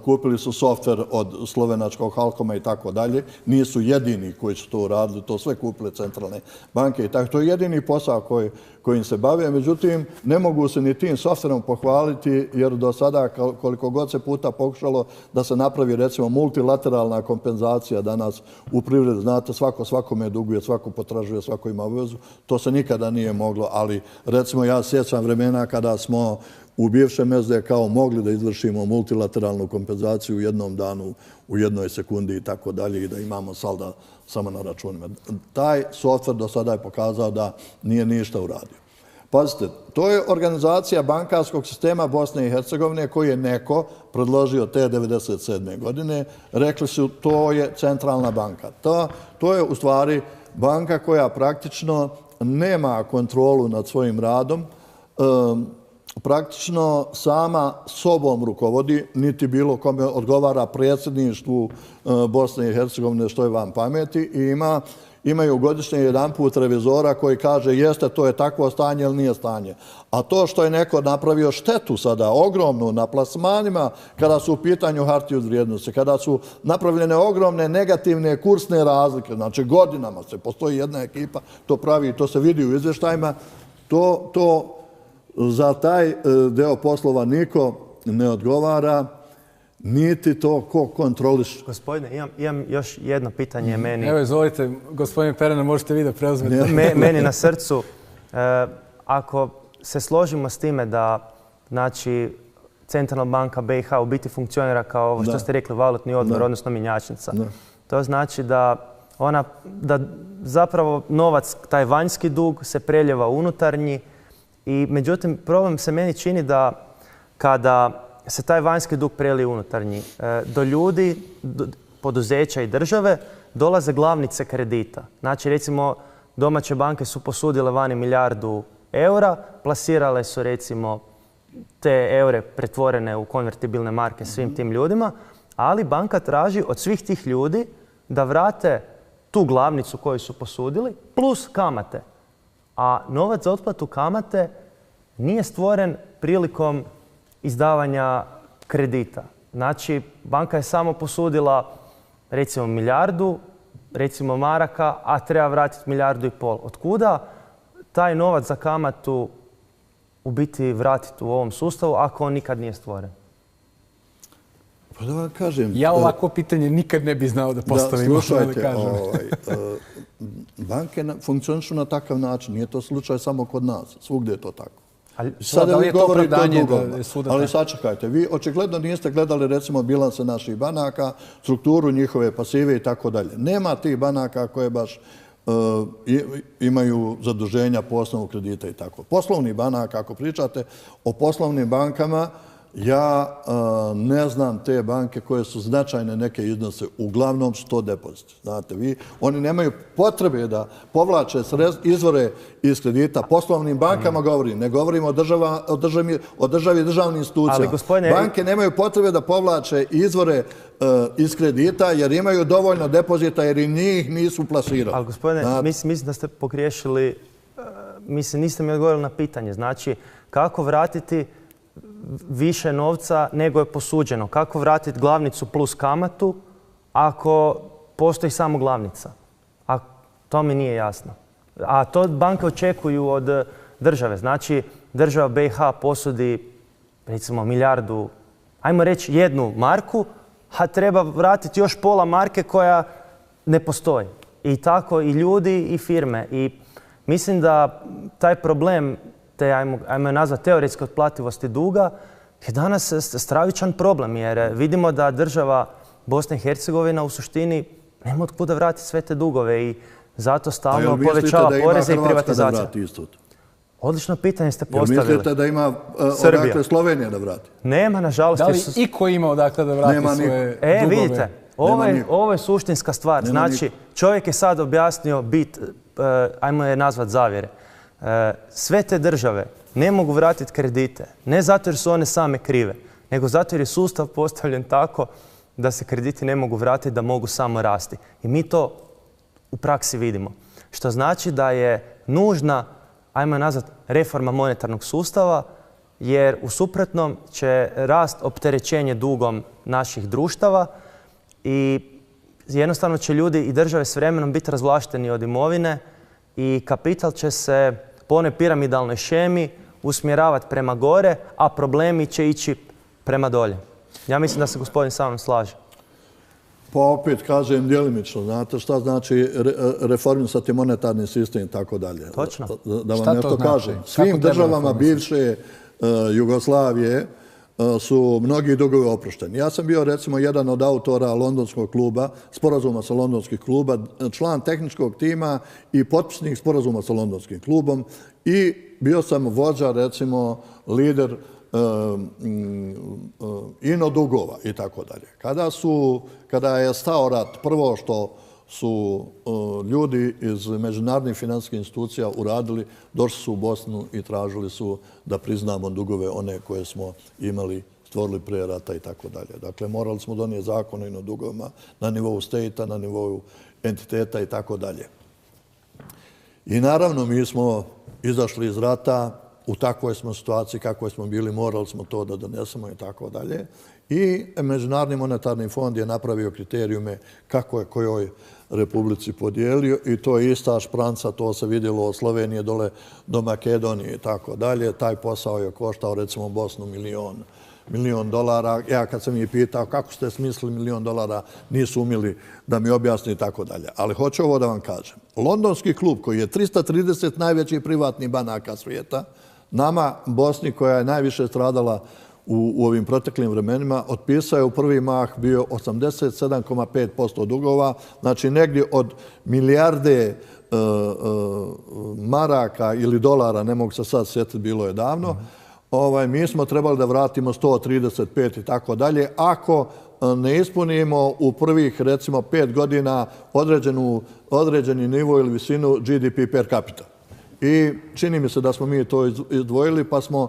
Kupili su softver od slovenačkog Halkoma i tako dalje. Nisu jedini koji su to uradili, to sve kupile centralne banke i tako. To je jedini posao kojim se bave. Međutim, ne mogu se ni tim softverom pohvaliti jer do sada koliko god se puta pokušalo da se napravi recimo multilateralna kompenzacija danas u privredi. Znate, svako svakome duguje, svako potražuje, svako ima obvezu. To se nikada nije moglo, ali recimo ja sjećam vremena kada smo u bivšem SDK-u mogli da izvršimo multilateralnu kompenzaciju u jednom danu, u jednoj sekundi i tako dalje i da imamo salda samo na računima. Taj softver do sada je pokazao da nije ništa uradio. Pazite, to je organizacija bankarskog sistema Bosne i Hercegovine koji je neko predložio te 1997. godine. Rekli su to je centralna banka. To je u stvari banka koja praktično nema kontrolu nad svojim radom, praktično sama sobom rukovodi, niti bilo kome odgovara predsjedništvu Bosne i Hercegovine što je van pameti i imaju godišnje jedanput revizora koji kaže jeste, to je takvo stanje ili nije stanje. A to što je neko napravio štetu sada ogromnu na plasmanima kada su u pitanju hartije od vrijednosti, kada su napravljene ogromne negativne kursne razlike, znači godinama se postoji jedna ekipa, to pravi i to se vidi u izvještajima, to za taj deo poslova niko ne odgovara, niti to ko kontroliš. Gospodine, imam još jedno pitanje meni. Evo, izvolite, gospodine Perena, možete vi da preuzmete. Meni na srcu, ako se složimo s time da, znači, Centralna banka BiH u biti funkcionira kao ovo što ste rekli, valutni odbor, odnosno mjenjačnica. To znači da zapravo novac, taj vanjski dug se preljeva u unutarnji. I međutim, problem se meni čini da kada se taj vanjski dug prelije unutarnji, do ljudi, poduzeća i države dolaze glavnice kredita. Znači, recimo, domaće banke su posudile vani milijardu eura, plasirale su, recimo, te eure pretvorene u konvertibilne marke svim tim ljudima, ali banka traži od svih tih ljudi da vrate tu glavnicu koju su posudili plus kamate. A novac za otplatu kamate nije stvoren prilikom izdavanja kredita. Znači, banka je samo posudila recimo milijardu, recimo maraka, a treba vratiti 1,5 milijardu. Otkuda taj novac za kamatu u biti vratiti u ovom sustavu ako on nikad nije stvoren? Pa da vam kažem... Ja ovako pitanje nikad ne bi znao da postavim. Slušajte, banke funkcionišu na takav način. Nije to slučaj samo kod nas. Svugdje je to tako. Da li je to opravdanje da je suda tako? Ali sačekajte, vi očigledno niste gledali recimo bilanse naših banaka, strukturu njihove pasive i tako dalje. Nema tih banaka koje baš imaju zaduženja po osnovu kredita i tako. Poslovni banaka, ako pričate o poslovnim bankama, ja ne znam te banke koje su značajne neke iznose, uglavnom su to depoziti. Znate, oni nemaju potrebe da povlače izvore iz kredita. Poslovnim bankama govorim, ne govorim o državi i državnim institucijama. Banke nemaju potrebe da povlače izvore iz kredita jer imaju dovoljno depozita jer i njih nisu plasirali. Ali gospodine, mislim da ste pogriješili, mislim niste mi odgovorili na pitanje. Znači, kako vratiti više novca nego je posuđeno? Kako vratiti glavnicu plus kamatu ako postoji samo glavnica? A to mi nije jasno. A to banke očekuju od države. Znači, država BiH posudi recimo 1 milijardu, ajmo reći 1 marku, a treba vratiti još pola marke koja ne postoji. I tako i ljudi i firme. I mislim da taj problem, te ajmo je nazvati teoretske otplativosti duga, je danas stravičan problem jer vidimo da država Bosna i Hercegovina u suštini nema od kuda vratiti sve te dugove i zato stalno povećava poreze i privatizacija. Odlično pitanje ste postavili. Jel mislite da ima odakle Slovenija da vrati? Nema, nažalost. Da li iko ima odakle da vrati svoje dugove? Vidite, ovo je suštinska stvar. Znači, čovjek je sad objasnio bit, ajmo je nazvat zavjere. Sve te države ne mogu vratiti kredite. Ne zato jer su one same krive, nego zato jer je sustav postavljen tako da se krediti ne mogu vratiti, da mogu samo rasti. I mi to u praksi vidimo. Što znači da je nužna, ajmo je nazvat, reforma monetarnog sustava, jer u suprotnom će rast opterećenje dugom naših društava i jednostavno će ljudi i države s vremenom biti razvlašteni od imovine i kapital će se po onoj piramidalnoj šemi usmjeravati prema gore, a problemi će ići prema dolje. Ja mislim da se gospodin sa mnom slaže. Pa opet kažem djelimično. Znate šta znači reformisati monetarni sistem i tako dalje. Točno. Da vam nešto kažem. Svim državama bivše Jugoslavije su mnogi dugovi oprošteni. Ja sam bio recimo jedan od autora Londonskog kluba, sporazuma sa Londonskih kluba, član tehničkog tima i potpisnik sporazuma sa Londonskim klubom i bio sam vođa recimo lider ino dugova i tako dalje. Kada je stao rat, prvo što su ljudi iz međunarodnih financijskih institucija uradili, došli su u Bosnu i tražili su da priznamo dugove one koje smo imali, stvorili prije rata i tako dalje. Dakle, morali smo donijeti zakon o ino dugovima na nivou stejta, na nivou entiteta i tako dalje. I naravno mi smo izašli iz rata, u takvoj smo situaciji kakvoj smo bili, morali smo to da donesemo i tako dalje. I Međunarodni monetarni fond je napravio kriterijume kako je kojoj republici podijelio i to je ista špranca, to se vidjelo od Slovenije dole do Makedonije i tako dalje. Taj posao je koštao recimo Bosnu $1.000.000. Ja kad sam ih pitao kako ste smislili $1.000.000, nisu umjeli da mi objasni i tako dalje. Ali hoću ovo da vam kažem. Londonski klub koji je 330 najvećih privatnih banaka svijeta, nama Bosni koja je najviše stradala u ovim proteklim vremenima, otpisao je u prvi mah bio 87,5% dugova, znači negdje od milijarde maraka ili dolara, ne mogu se sad sjetiti, bilo je davno, mi smo trebali da vratimo 135 i tako dalje, ako ne ispunimo u prvih recimo 5 godina određeni nivo ili visinu GDP per capita. I čini mi se da smo mi to izdvojili pa smo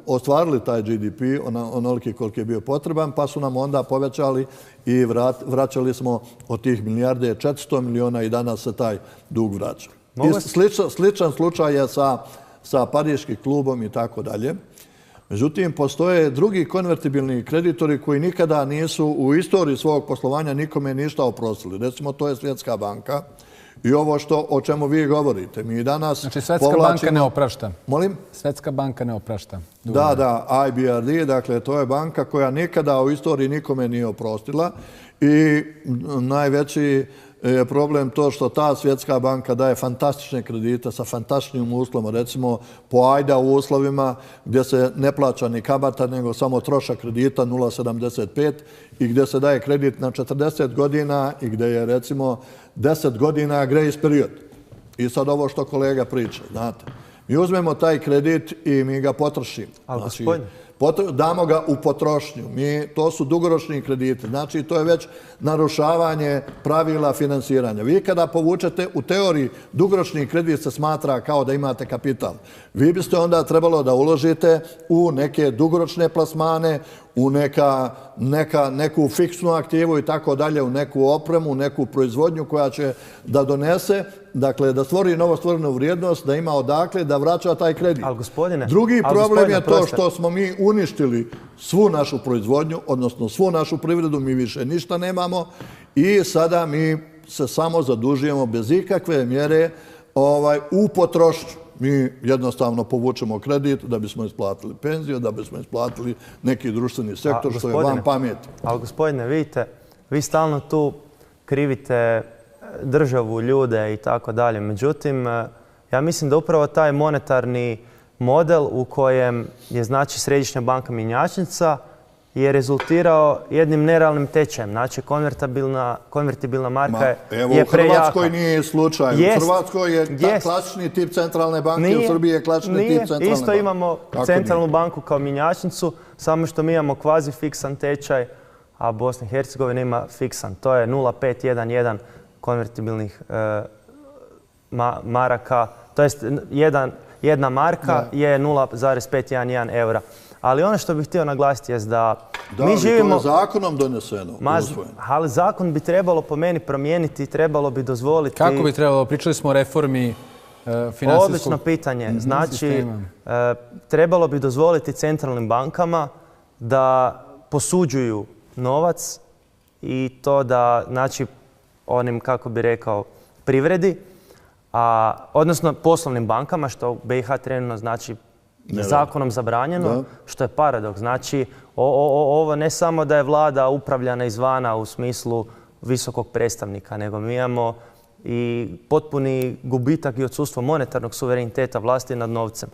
ostvarili taj GDP, onoliki koliki je bio potreban, pa su nam onda povećali i vraćali smo od tih milijarde 400 miliona i danas se taj dug vraća. Sličan slučaj je sa Pariškim klubom i tako dalje. Međutim, postoje drugi konvertibilni kreditori koji nikada nisu u istoriji svog poslovanja nikome ništa oprostili. Recimo, to je Svjetska banka. I ovo o čemu vi govorite. Mi danas znači, Svjetska banka ne oprašta. Molim? Svjetska banka ne oprašta. Da, IBRD, dakle, to je banka koja nikada u istoriji nikome nije oprostila i najveći je problem to što ta Svjetska banka daje fantastične kredite sa fantastičnim uslovima, recimo po AIDA u uslovima gdje se ne plaća ni kamata, nego samo trošak kredita 0,75 i gdje se daje kredit na 40 godina i gdje je recimo 10 godina grace period. I sad ovo što kolega priča, znate. Mi uzmemo taj kredit i mi ga potrošimo. Znači, damo ga u potrošnju. To su dugoročni krediti. Znači, to je već narušavanje pravila finansiranja. Vi kada povučete u teoriji dugoročni kredit se smatra kao da imate kapital. Vi biste onda trebalo da uložite u neke dugoročne plasmane, u neku fiksnu aktivu i tako dalje, u neku opremu, u neku proizvodnju koja će da donese, dakle, da stvori novostvorenu vrijednost, da ima odakle, da vraća taj kredit. Drugi problem je to što smo mi uništili svu našu proizvodnju, odnosno svu našu privredu, mi više ništa nemamo i sada mi se samo zadužujemo bez ikakve mjere u potrošnju. Mi jednostavno povučemo kredit da bismo isplatili penziju, da bismo isplatili neki društveni sektor, što je van pameti. Ali gospodine, vidite, vi stalno tu krivite državu, ljude i tako dalje. Međutim, ja mislim da upravo taj monetarni model u kojem je znači središnja banka mjenjačnica je rezultirao jednim nerealnim tečajem. Znači, konvertibilna marka je prejaka. Evo, u Hrvatskoj nije slučaj. U Hrvatskoj je klasični tip centralne banke, u Srbiji je klasični tip centralne banke. Isto imamo centralnu banku kao mjenjačnicu, samo što mi imamo kvazi fiksan tečaj, a Bosna i Hercegovina ima fiksan. To je 0,511 konvertibilnih maraka, to jest jedna marka je 0,511 eura. Ali ono što bih htio naglasiti je da mi živimo... To je zakonom doneseno, usvojeno. Ali zakon bi trebalo po meni promijeniti, trebalo bi dozvoliti... Kako bi trebalo? Pričali smo o reformi finansijskog... Odlično pitanje. Znači, trebalo bi dozvoliti centralnim bankama da posuđuju novac i to da, znači, onim, kako bi rekao, privredi, odnosno poslovnim bankama, što u BiH trenutno znači zakonom zabranjeno, što je paradoks. Znači, ovo ne samo da je vlada upravljana izvana u smislu visokog predstavnika, nego mi imamo i potpuni gubitak i odsustvo monetarnog suvereniteta vlasti nad novcem.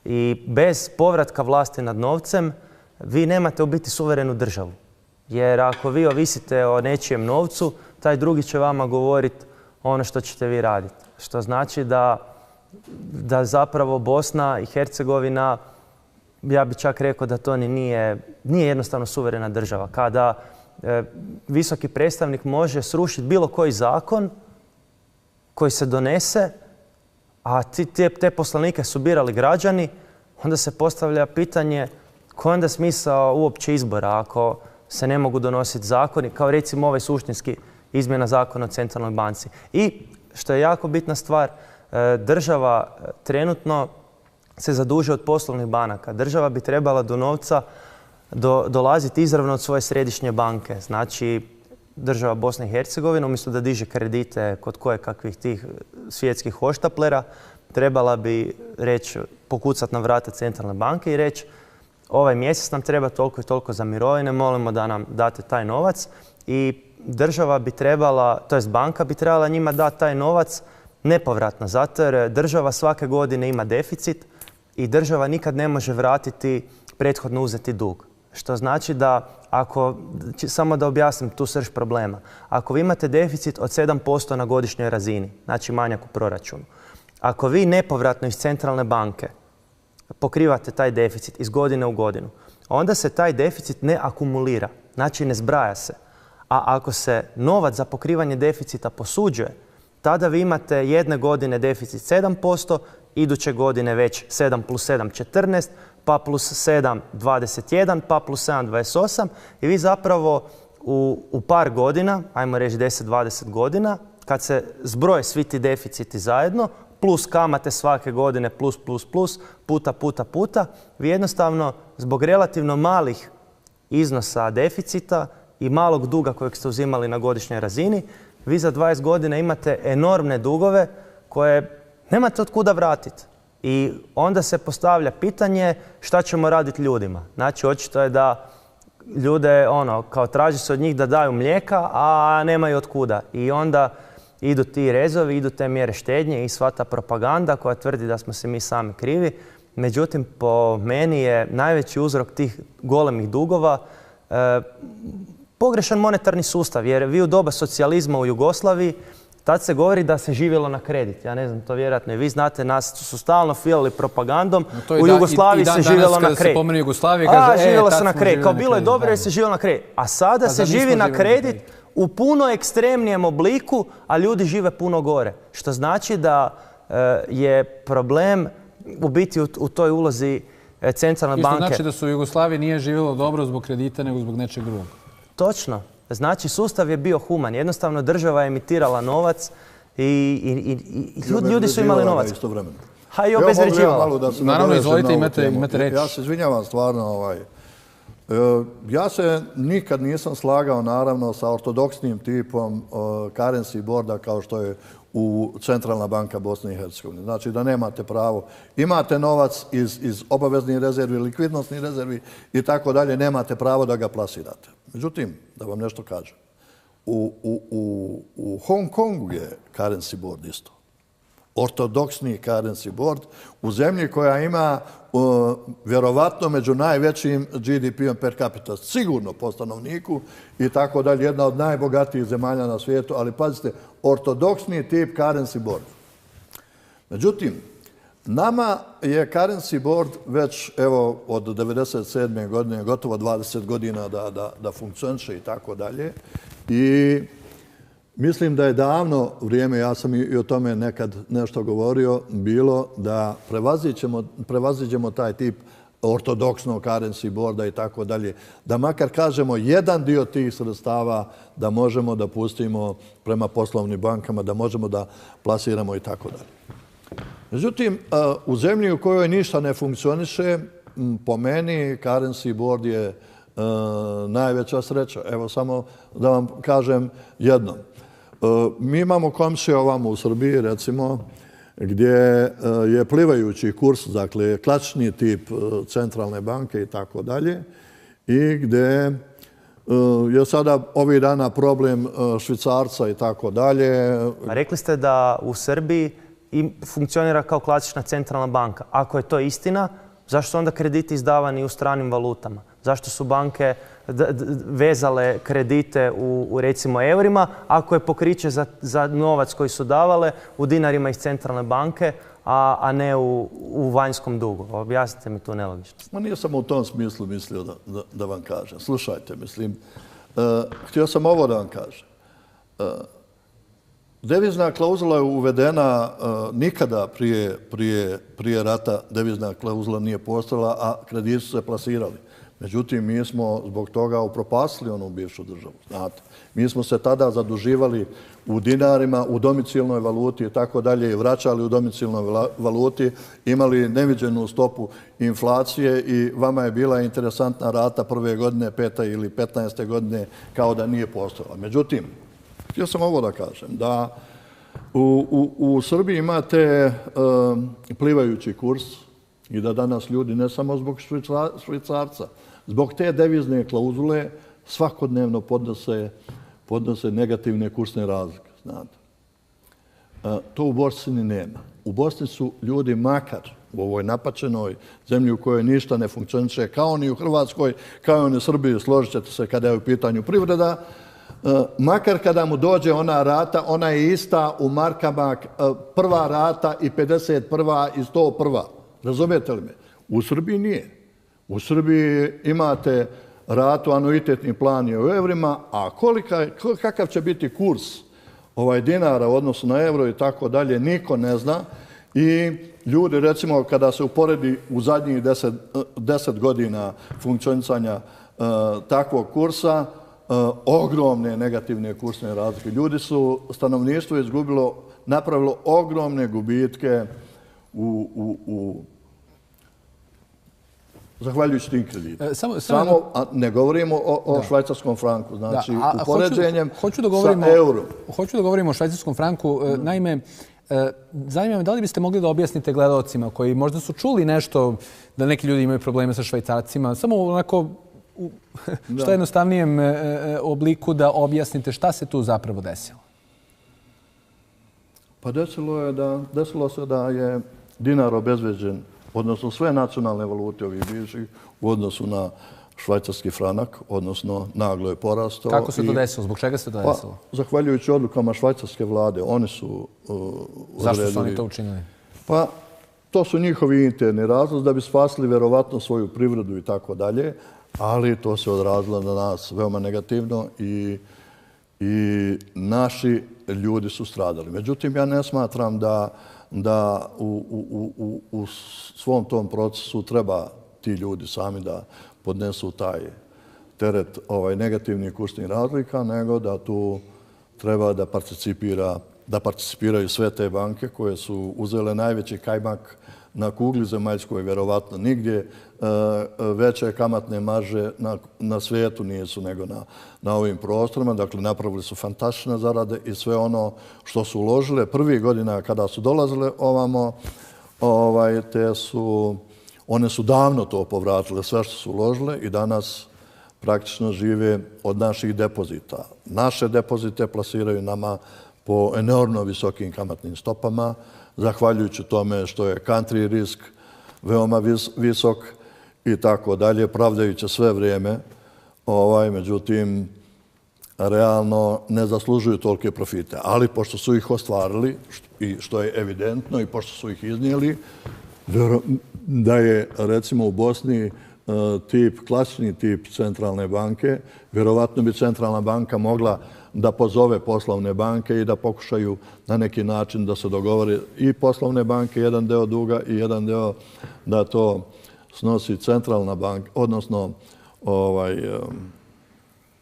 I bez povratka vlasti nad novcem vi nemate u biti suverenu državu. Jer ako vi ovisite o nečijem novcu, taj drugi će vama govoriti ono što ćete vi raditi. Što znači da zapravo Bosna i Hercegovina, ja bi čak rekao da to nije jednostavno suverena država. Kada visoki predstavnik može srušiti bilo koji zakon koji se donese, a te poslanike su birali građani, onda se postavlja pitanje koji je onda smisao uopće izbora ako se ne mogu donositi zakoni, kao recimo ovaj suštinski izmjena zakona o centralnoj banci. I što je jako bitna stvar, država trenutno se zadužuje od poslovnih banaka. Država bi trebala do novca dolaziti izravno od svoje središnje banke. Znači, država Bosna i Hercegovina, umjesto da diže kredite kod kojekakvih tih svjetskih hoštaplera, trebala bi reći, pokucati na vrata centralne banke i reći ovaj mjesec nam treba toliko i toliko za mirovine, molimo da nam date taj novac i država bi trebala, to jest banka bi trebala njima dati taj novac nepovratno, zato jer država svake godine ima deficit i država nikad ne može vratiti prethodno uzeti dug. Što znači da samo da objasnim tu srž problema, ako vi imate deficit od 7% na godišnjoj razini, znači manjak u proračunu, ako vi nepovratno iz centralne banke pokrivate taj deficit iz godine u godinu, onda se taj deficit ne akumulira, znači ne zbraja se. A ako se novac za pokrivanje deficita posuđuje, tada vi imate jedne godine deficit 7%, iduće godine već 7 plus 7 14, pa plus 7 21, pa plus 7 28 i vi zapravo u par godina, ajmo reći 10-20 godina, kad se zbroje svi ti deficiti zajedno, plus kamate svake godine, plus, puta, vi jednostavno zbog relativno malih iznosa deficita i malog duga kojeg ste uzimali na godišnjoj razini, vi za 20 godina imate enormne dugove koje nemate od kuda vratiti. I onda se postavlja pitanje šta ćemo raditi ljudima. Znači, očito je da ljude, kao traži se od njih da daju mlijeka, a nemaju od kuda. I onda idu ti rezovi, idu te mjere štednje i sva ta propaganda koja tvrdi da smo se mi sami krivi. Međutim, po meni je najveći uzrok tih golemih dugova pogrešan monetarni sustav. Jer vi u doba socijalizma u Jugoslaviji, tad se govori da se živjelo na kredit. Ja ne znam, to vjerojatno i vi znate, nas su stalno filali propagandom. U Jugoslaviji se živjelo na kredit. Se pomeni Jugoslavije, kaže, živjelo se na kredit. Kao bilo je dobro jer se živjelo na kredit. A sada se živi na kredit u puno ekstremnijem obliku, a ljudi žive puno gore. Što znači da je problem u biti u toj ulozi centralne banke. Isto znači da se u Jugoslaviji nije živjelo dobro zbog kredita nego zbog nečeg drugog. Točno. Znači, sustav je bio human. Jednostavno, država je emitirala novac i ljudi su imali novac. Ha, i obezvređivala. Naravno, izvolite, imate reč. Ja se izvinjavam stvarno. Ja se nikad nisam slagao, naravno, sa ortodoksnim tipom currency boarda kao što je u Centralna banka Bosne i Hercegovine. Znači da nemate pravo. Imate novac iz obaveznih rezervi, likvidnostnih rezervi i tako dalje, nemate pravo da ga plasirate. Međutim, da vam nešto kažem, u Hong Kongu je currency board isto. Ortodoksni currency board u zemlji koja ima vjerovatno među najvećim GDP-om per capita, sigurno po stanovniku i tako dalje, jedna od najbogatijih zemalja na svijetu, ali pazite, ortodoksni tip currency board. Međutim, nama je currency board već evo od 1997. godine, gotovo 20 godina da funkcioniše i tako dalje. I mislim da je davno vrijeme, ja sam i o tome nekad nešto govorio, bilo da prevaziđemo taj tip ortodoksnog currency boarda i tako dalje. Da makar kažemo jedan dio tih sredstava da možemo da pustimo prema poslovnim bankama, da možemo da plasiramo i tako dalje. Međutim, u zemlji u kojoj ništa ne funkcioniše, po meni currency board je najveća sreća. Evo samo da vam kažem jedno. Mi imamo komšije ovamo u Srbiji, recimo, gdje je plivajući kurs, dakle, klasični tip centralne banke i tako dalje, i gdje je sada ovih dana problem švicarca i tako dalje. Rekli ste da u Srbiji funkcionira kao klasična centralna banka. Ako je to istina, zašto su onda krediti izdavani u stranim valutama? Zašto su banke vezale kredite u recimo eurima, ako je pokriće za novac koji su davale u dinarima iz centralne banke, a ne u vanjskom dugu? Objasnite mi tu nelogičnost. Ma nije sam u tom smislu mislio da vam kažem. Slušajte, mislim, htio sam ovo da vam kažem. Devizna klauzula je uvedena nikada prije rata. Devizna klauzula nije postojala, a krediti su se plasirali. Međutim, mi smo zbog toga upropastili onu bivšu državu. Znate, mi smo se tada zaduživali u dinarima, u domicilnoj valuti i tako dalje i vraćali u domicilnoj valuti, imali neviđenu stopu inflacije i vama je bila interesantna rata prve godine, 5. ili 15. godine kao da nije postojala. Međutim, htio sam ovo da kažem, da u Srbiji imate plivajući kurs i da danas ljudi, ne samo zbog švicarca, zbog te devizne klauzule svakodnevno podnose negativne kursne razlike. Znate. To u Bosni nema. U Bosni su ljudi makar u ovoj napačenoj zemlji u kojoj ništa ne funkcioniše, kao ni u Hrvatskoj, kao ni u Srbiji, složit ćete se kada je u pitanju privreda, makar kada mu dođe ona rata, ona je ista u markama prva rata i 51. i 101. Razumijete li me? U Srbiji nije. U Srbiji imate ratu, anuitetni plan je u evrima, a kakav će biti kurs dinara u odnosu na euro i tako dalje, niko ne zna. I ljudi, recimo, kada se uporedi u zadnjih 10 godina funkcionisanja takvog kursa, ogromne negativne kursne razlike. Ljudi su, stanovništvo napravilo ogromne gubitke zahvaljujući tim kreditima. Ne govorimo o švajcarskom franku, znači upoređenjem sa eurom. Hoću da govorimo o švajcarskom franku. Naime, zanima me da li biste mogli da objasnite gledalcima koji možda su čuli nešto da neki ljudi imaju probleme sa švajcarcima, samo onako u što jednostavnijem obliku da objasnite šta se tu zapravo desilo. Pa desilo se da je dinar obezvređen, odnosno sve nacionalne valute ovih bivših u odnosu na švajcarski franak, odnosno naglo je porastao. Kako se to desilo? Zbog čega se to desilo? Zahvaljujući odlukama švajcarske vlade. Oni su Zašto su oni to učinili? Pa to su njihovi interni razlozi da bi spasili verovatno svoju privredu i tako dalje, ali to se odrazilo na nas veoma negativno i naši ljudi su stradali. Međutim, ja ne smatram da u svom tom procesu treba ti ljudi sami da podnesu taj teret negativnih kursnih razlika, nego da tu treba da participiraju sve te banke koje su uzele najveći kajmak na kugli zemaljskoj vjerovatno nigdje veće kamatne marže na svijetu nisu nego na ovim prostorima. Dakle, napravili su fantastične zarade i sve ono što su uložile prvih godina kada su dolazile ovamo, one su davno to povratile, sve što su uložile i danas praktično žive od naših depozita. Naše depozite plasiraju nama po enormno visokim kamatnim stopama, zahvaljujući tome što je country risk veoma visok i tako dalje, pravdajući sve vrijeme. Međutim, realno ne zaslužuju tolike profite. Ali pošto su ih ostvarili, i što je evidentno, i pošto su ih iznijeli, da je recimo u Bosni klasični tip centralne banke, vjerovatno bi centralna banka mogla da pozove poslovne banke i da pokušaju na neki način da se dogovore i poslovne banke, jedan deo duga i jedan deo da to snosi centralna banka, odnosno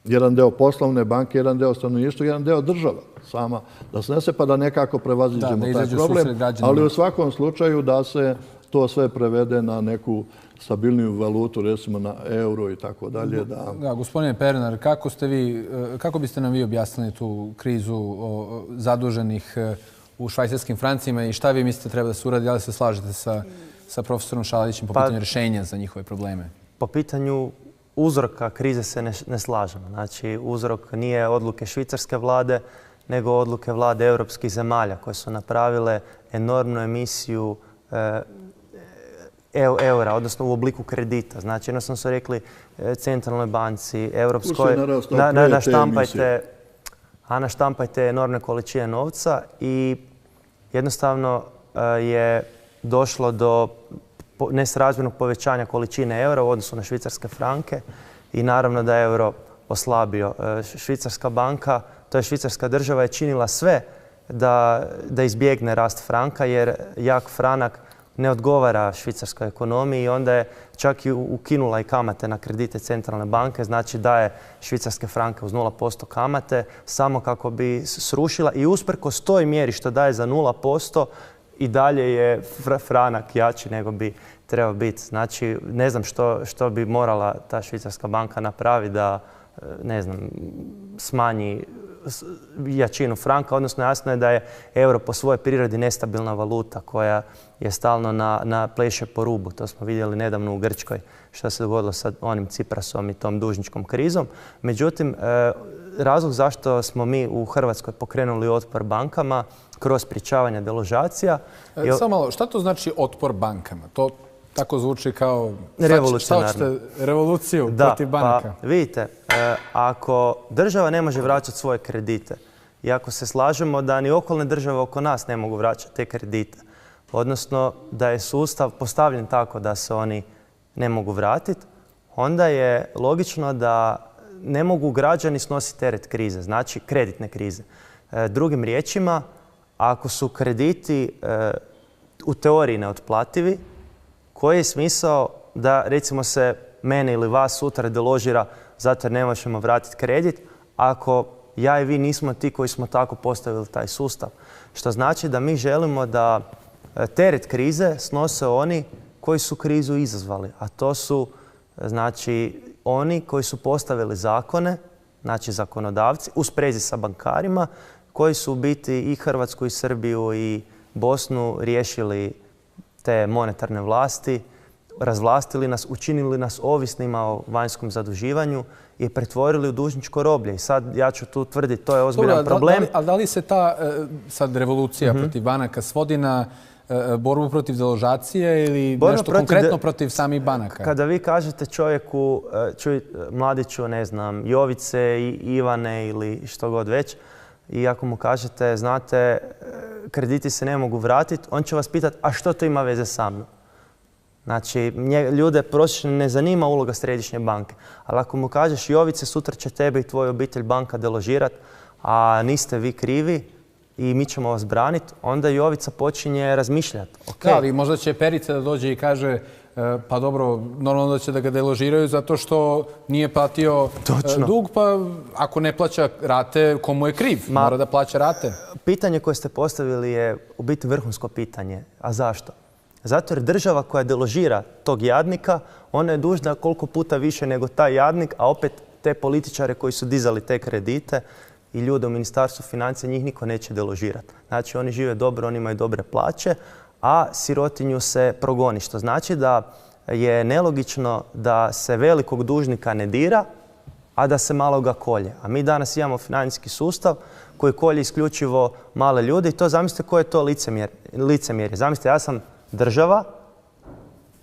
jedan deo poslovne banke, jedan deo stanovništva, jedan deo država sama da snese pa da nekako prevaziđemo taj problem, ali u svakom slučaju da se to sve prevede na neku stabilniju valutu, recimo na euro i tako dalje. Da, gospodine Pernar, kako biste nam vi objasnili tu krizu zaduženih u švajcarskim francima i šta vi mislite treba da se uradi? Da li se slažete sa profesorom Šaladićem po pitanju rješenja za njihove probleme? Po pitanju uzroka krize se ne slažemo. Znači, uzrok nije odluke švicarske vlade, nego odluke vlade europskih zemalja koje su napravile enormnu emisiju eura, odnosno u obliku kredita. Znači, jednostavno su rekli centralnoj banci, europskoj, naštampajte enormne količine novca i jednostavno je došlo do nesrazmjernog povećanja količine eura u odnosu na švicarske franke i naravno da je euro oslabio. Švicarska banka, to je švicarska država, je činila sve da izbjegne rast franka jer jak franak ne odgovara švicarskoj ekonomiji i onda je čak i ukinula i kamate na kredite centralne banke, znači daje švicarske franke uz 0% kamate samo kako bi srušila i usprkos toj mjeri što daje za 0% i dalje je franak jači nego bi trebao biti. Znači, ne znam što bi morala ta švicarska banka napraviti da, ne znam, smanji jačinu franka, odnosno jasno je da je euro po svojoj prirodi nestabilna valuta koja je stalno na pleše po rubu. To smo vidjeli nedavno u Grčkoj što se dogodilo sa onim Ciprasom i tom dužničkom krizom. Međutim, razlog zašto smo mi u Hrvatskoj pokrenuli otpor bankama kroz sprječavanje deložacija... Samo malo, šta to znači otpor bankama? To tako zvuči kao... Revoluciju protiv banaka. Pa vidite, ako država ne može vraćati svoje kredite i ako se slažemo da ni okolne države oko nas ne mogu vraćati te kredite, odnosno da je sustav postavljen tako da se oni ne mogu vratiti, onda je logično da ne mogu građani snositi teret krize, znači kreditne krize. Drugim riječima, ako su krediti u teoriji neotplativi, koji je smisao da recimo se mene ili vas sutra deložira zato jer ne možemo vratiti kredit ako ja i vi nismo ti koji smo tako postavili taj sustav. Što znači da mi želimo da teret krize snose oni koji su krizu izazvali, a to su znači oni koji su postavili zakone, znači zakonodavci u sprezi sa bankarima koji su u biti i Hrvatsku i Srbiju i Bosnu riješili te monetarne vlasti, razvlastili nas, učinili nas ovisnima o vanjskom zaduživanju i pretvorili u dužničko roblje. I sad ja ću tu tvrditi, to je ozbiljan problem. Ali da li se ta sad revolucija protiv banaka svodi na borbu protiv deložacije ili nešto konkretno protiv samih banaka? Kada vi kažete čovjeku, čuj mladiću, ne znam, Jovice, Ivane ili što god već, i ako mu kažete, znate, krediti se ne mogu vratiti, on će vas pitati, a što to ima veze sa mnom? Znači, ljude prosječno ne zanima uloga središnje banke. Ali ako mu kažeš, Jovice, sutra će tebe i tvoju obitelj banka deložirati, a niste vi krivi i mi ćemo vas braniti, onda Jovica počinje razmišljati. Okay. Da, ali možda će Perica da dođe i kaže, pa dobro, normalno da će da ga deložiraju zato što nije platio dug, pa ako ne plaća rate, komu je kriv? Mora da plaća rate. Pitanje koje ste postavili je u biti vrhunsko pitanje. A zašto? Zato jer država koja deložira tog jadnika, ona je dužna koliko puta više nego taj jadnik, a opet te političare koji su dizali te kredite i ljude u Ministarstvu financija, njih niko neće deložirati. Znači oni žive dobro, oni imaju dobre plaće, a sirotinju se progoni. Što znači da je nelogično da se velikog dužnika ne dira, a da se maloga kolje. A mi danas imamo financijski sustav koji kolje isključivo male ljude i to zamislite koje je to licemjerje. Zamislite, ja sam država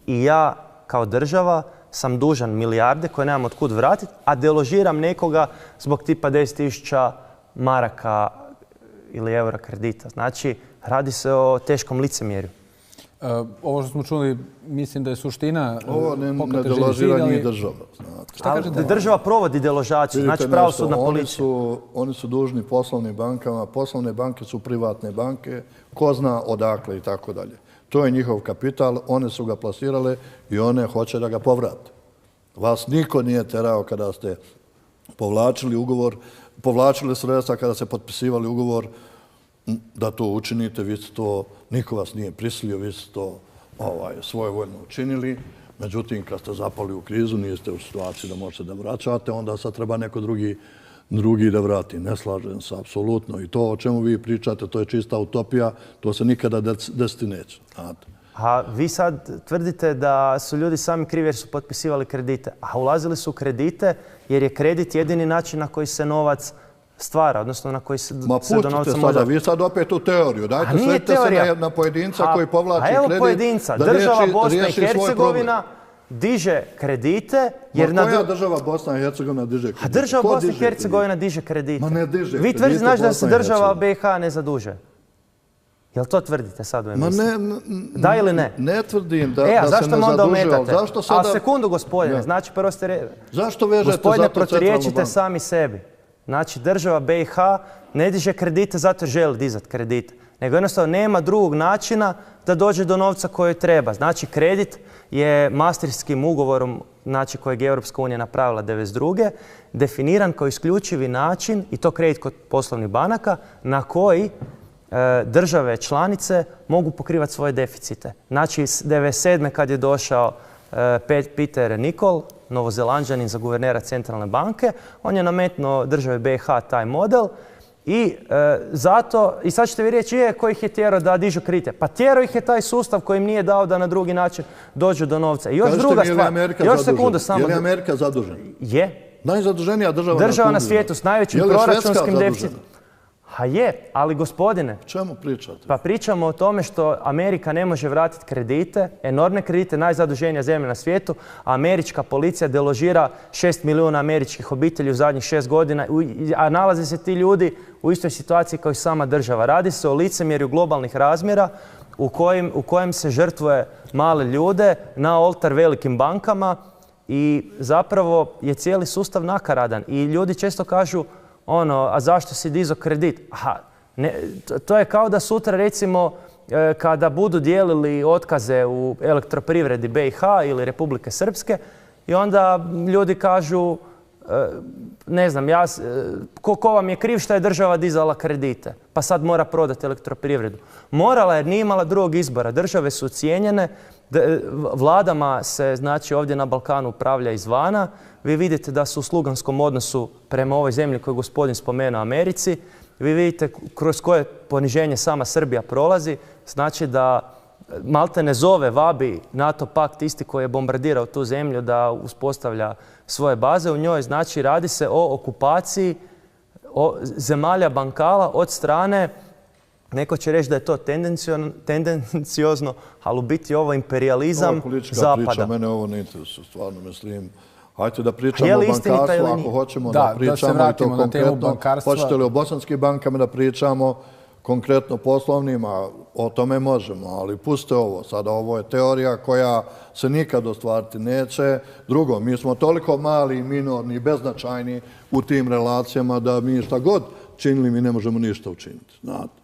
i ja kao država sam dužan milijarde koje nemam od kud vratiti, a deložiram nekoga zbog tipa 10.000 maraka ili eura kredita. Znači, radi se o teškom licemjerju. Ovo što smo čuli, mislim da je suština... Ovo ne deložira njih država. Šta kažete? Država provodi deložaciju, znači pravosudna policija. Oni su dužni poslovnim bankama, poslovne banke su privatne banke, ko zna odakle i tako dalje. To je njihov kapital, one su ga plasirale i one hoće da ga povrate. Vas niko nije terao kada ste povlačili ugovor, povlačili sredstva kada ste potpisivali ugovor da to učinite, vi ste to, niko vas nije prisilio, vi ste to svojevoljno učinili. Međutim, kad ste zapali u krizu, niste u situaciji da možete da vraćate, onda sad treba neko drugi da vrati. Ne slažem se, apsolutno. I to o čemu vi pričate, to je čista utopija, to se nikada desiti neće. A vi sad tvrdite da su ljudi sami krivi jer su potpisivali kredite. A ulazili su u kredite jer je kredit jedini način na koji se novac stvara, odnosno na koji se do novca može... Sada, vi sad opet u teoriju. Dajte, svetite se na pojedinca koji povlači kredit. A evo pojedinca. Država Bosna i Hercegovina diže kredite jer... Ma koja država Bosna i Hercegovina diže kredite? A država Bosna i Hercegovina diže kredite. Ma ne diže kredite. Vi tvrdite znači da se država BiH ne zaduže. Jel to tvrdite sad u emisiji? Da ili ne? Ne tvrdim da se ne zaduže, ali zašto sada... A sekundu, gospodine, znači prvo ste... Zašto vežete za to Gospodine, proturječite sami sebi. Znači, država BiH ne diže kredite zato jer želi dizati kredite, nego jednostavno nema drugog načina da dođe do novca koji treba. Znači, kredit je Maastrichtskim ugovorom, znači kojeg je Europska unija napravila 1992. definiran kao isključivi način, i to kredit kod poslovnih banaka, na koji države članice mogu pokrivati svoje deficite. Znači, 1997. kad je došao Peter Nicol, Novozelanđanin za guvernera centralne banke, on je nametnuo državi BiH taj model i zato, i sad ćete vi reći, koji ih je tjerao da dižu kredite? Pa tjerao ih je taj sustav koji im nije dao da na drugi način dođu do novca. I još druga stvar, još sekundu samo. Je li Amerika zadužena? Je. Najzaduženija država na svijetu s najvećim proračunskim deficitom. A je, ali gospodine... Čemu pričate? Pa pričamo o tome što Amerika ne može vratiti kredite, enormne kredite, najzaduženija zemlja na svijetu, a američka policija deložira 6 milijuna američkih obitelji u zadnjih 6 godina, a nalaze se ti ljudi u istoj situaciji kao i sama država. Radi se o licemjerju globalnih razmjera u kojem se žrtvuje male ljude na oltar velikim bankama i zapravo je cijeli sustav nakaradan. I ljudi često kažu, a zašto si dizao kredit? To je kao da sutra recimo kada budu dijelili otkaze u elektroprivredi BiH ili Republike Srpske i onda ljudi kažu, ne znam, ko vam je kriv što je država dizala kredite pa sad mora prodati elektroprivredu. Morala jer nije imala drugog izbora. Države su ucijenjene, vladama se znači ovdje na Balkanu upravlja izvana. Vi vidite da su u sluganskom odnosu prema ovoj zemlji koju je gospodin spomenuo Americi. Vi vidite kroz koje poniženje sama Srbija prolazi. Znači da malte ne zove, vabi NATO pakt isti koji je bombardirao tu zemlju da uspostavlja svoje baze u njoj. Znači radi se o okupaciji zemalja Bankala od strane, neko će reći da je to tendenciozno, ali u biti ovo imperijalizam Zapada. Ovo je politička priča, mene ovo ne interesuje, stvarno mislim. Hajde da pričamo o bankarstvu, ako hoćemo da pričamo i to konkretno. Hoćete li o bosanskim bankama da pričamo, konkretno poslovnim, o tome možemo, ali pustite ovo. Sada ovo je teorija koja se nikad ostvariti neće. Drugo, mi smo toliko mali, minorni i beznačajni u tim relacijama da mi šta god činili, mi ne možemo ništa učiniti. Znate.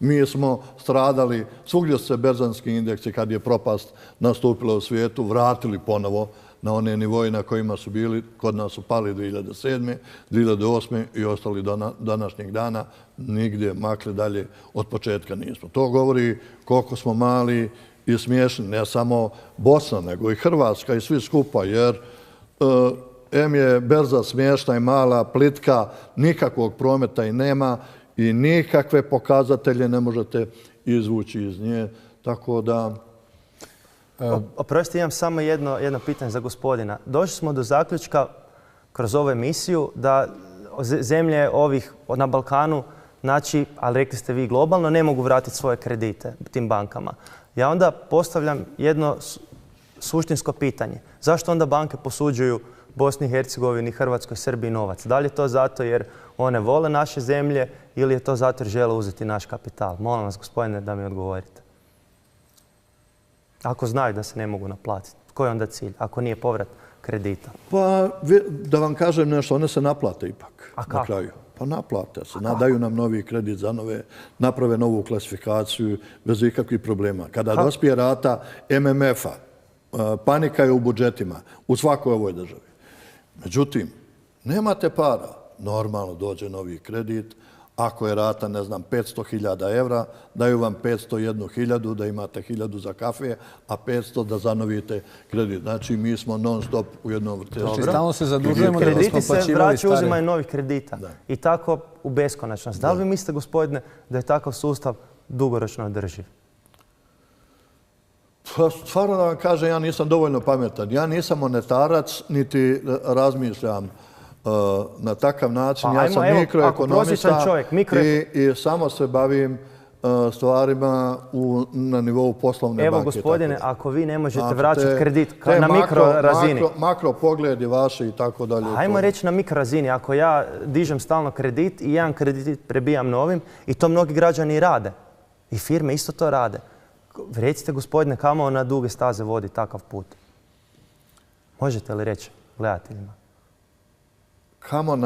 Mi smo stradali, svugdje su se berzanski indeksi kad je propast nastupila u svijetu, vratili ponovo na one nivoje na kojima su bili, kod nas su pali 2007. 2008. i ostali do današnjeg dana, nigdje makle dalje od početka nismo. To govori koliko smo mali i smiješni. Ne samo Bosna, nego i Hrvatska i svi skupa, jer em je berza smiješna i mala, plitka, nikakvog prometa i nema i nikakve pokazatelje ne možete izvući iz nje. Tako da... Oprosti, imam samo jedno pitanje za gospodina. Došli smo do zaključka kroz ovu emisiju da zemlje ovih na Balkanu, znači, ali rekli ste vi globalno, ne mogu vratiti svoje kredite tim bankama. Ja onda postavljam jedno suštinsko pitanje. Zašto onda banke posuđuju Bosni i Hercegovini, Hrvatskoj, Srbiji novac? Da li je to zato jer one vole naše zemlje ili je to zato jer žele uzeti naš kapital? Molim vas, gospodine, da mi odgovorite. Ako znaju da se ne mogu naplatiti, koji je onda cilj? Ako nije povrat kredita? Pa, da vam kažem nešto, one se naplate ipak na kraju. Pa naplate se, daju nam novi kredit za nove, naprave novu klasifikaciju bez ikakvih problema. Kada dospije rata MMF-a, panika je u budžetima, u svakoj ovoj državi. Međutim, nemate para, normalno dođe novi kredit, ako je rata, ne znam, 500.000 evra, daju vam 501.000 da imate 1.000 za kafe, a 500 da zanovite kredit. Znači, mi smo non stop u jednom vrtežu. Znači, stalno se zadužujemo da smo krediti se plaćivali stare. uzimaju novih kredita. I tako u beskonačnost. Da li vi mislite, gospodine, da je takav sustav dugoročno održiv? Pa, stvarno da vam kažem, ja nisam dovoljno pametan. Ja nisam monetarac, niti razmišljam na takav način. Ja sam mikroekonomista i samo se bavim stvarima na nivou poslovne banke. Evo, gospodine, ako vi ne možete vraćati kredit na mikrorazini. Makro pogledi vaši i tako dalje. Ajmo reći na mikrorazini. Ako ja dižem stalno kredit i jedan kredit prebijam novim i to mnogi građani rade. I firme isto to rade. Recite, gospodine, kamo na duge staze vodi takav put? Možete li reći gledateljima? Kamo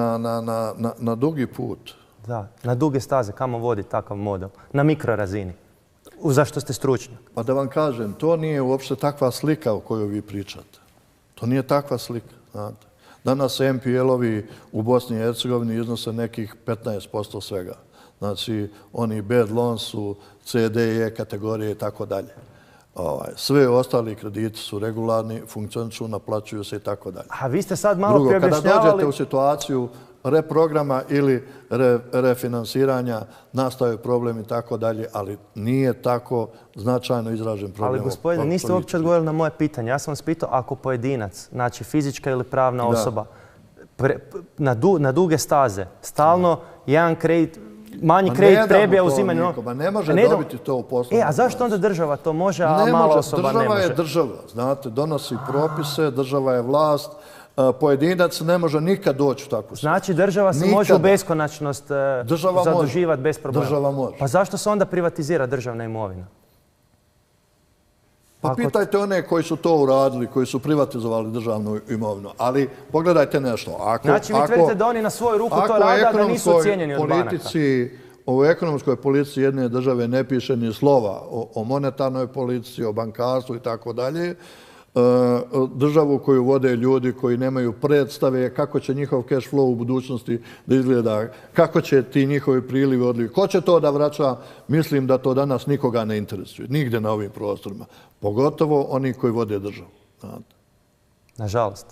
na dugi put? Da, na duge staze, kamo vodi takav model? Na mikrorazini. Zašto ste stručnjak? Pa da vam kažem, to nije uopšte takva slika o kojoj vi pričate. To nije takva slika, znate. Danas MPL-ovi u Bosni i Hercegovini iznose nekih 15% svega. Znači, oni bad loans su C, D, E kategorije i tako dalje. Sve ostali krediti su regularni, funkcionišu, naplaćuju se i tako dalje. A vi ste sad malo preobjašnjavali... Kada dođete u situaciju reprograma ili refinansiranja, nastaju problem i tako dalje, ali nije tako značajno izražen problem. Ali gospodine, niste uopće odgovorili na moje pitanje. Ja sam vas pitao, ako pojedinac, znači fizička ili pravna osoba, na duge staze, stalno jedan kredit, manji kredit prebija uzimanje... Ne može dobiti to u poslovnom. A zašto onda država to može, a mala osoba ne može? Država je država, znate, donosi propise, država je vlast, pojedinac ne može nikad doći u takvu situaciju. Znači država se može u beskonačnost zaduživati bez problema? Država može. Pa zašto se onda privatizira državna imovina? Pa pitajte one koji su to uradili, koji su privatizovali državnu imovinu. Ali pogledajte nešto. Znači vi tvrdite da oni na svoju ruku to rade, a da nisu ocijenjeni od banaka. U ekonomskoj politici jedne države ne piše ni slova o monetarnoj politici, o bankarstvu i tako dalje. Državu koju vode ljudi koji nemaju predstave kako će njihov cash flow u budućnosti da izgleda, kako će ti njihovi prilivi odlivi. Ko će to da vraća? Mislim da to danas nikoga ne interesuje. Nigde na ovim prostorima. Pogotovo oni koji vode državu. Nažalost.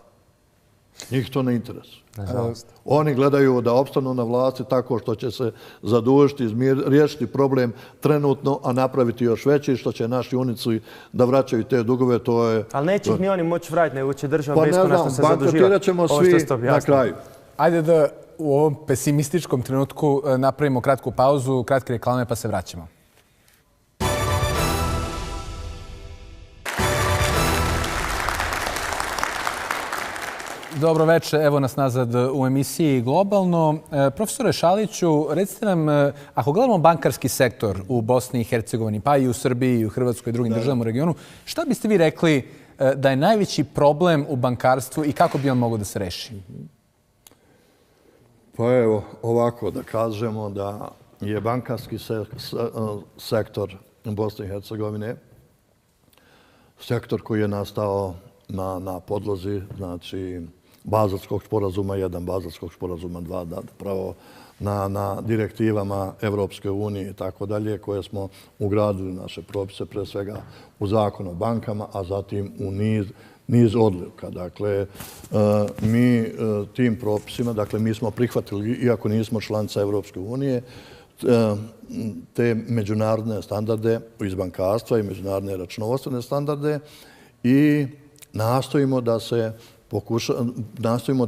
Njih to ne interesuje. Nažalost. Oni gledaju da opstanu na vlasti tako što će se zadužiti, riješiti problem trenutno, a napraviti još veći, što će naši unici da vraćaju te dugove, to je... Ali neće ih ni oni moći vratiti, nego će država beskonačno se zaduživati. Bankrotirat ćemo svi na kraju. Ajde da u ovom pesimističkom trenutku napravimo kratku pauzu, kratke reklame, pa se vraćamo. Dobro večer, evo nas nazad u emisiji Globalno. Profesore Šaliću, recite nam, ako gledamo bankarski sektor u Bosni i Hercegovini, pa i u Srbiji, i u Hrvatskoj i drugim državama u regionu, šta biste vi rekli da je najveći problem u bankarstvu i kako bi on mogao da se reši? Pa evo, ovako da kažemo da je bankarski sektor Bosne i Hercegovine sektor koji je nastao na podlozi, znači, Bazelskog sporazuma 1, Bazelskog sporazuma 2, zapravo na direktivama Evropske unije i tako dalje, koje smo ugradili naše propise, pre svega u zakon o bankama, a zatim u niz odluka. Dakle, mi tim propisima, dakle, mi smo prihvatili, iako nismo članica Evropske unije, te međunarodne standarde iz bankarstva i međunarodne računovodstvene standarde i nastojimo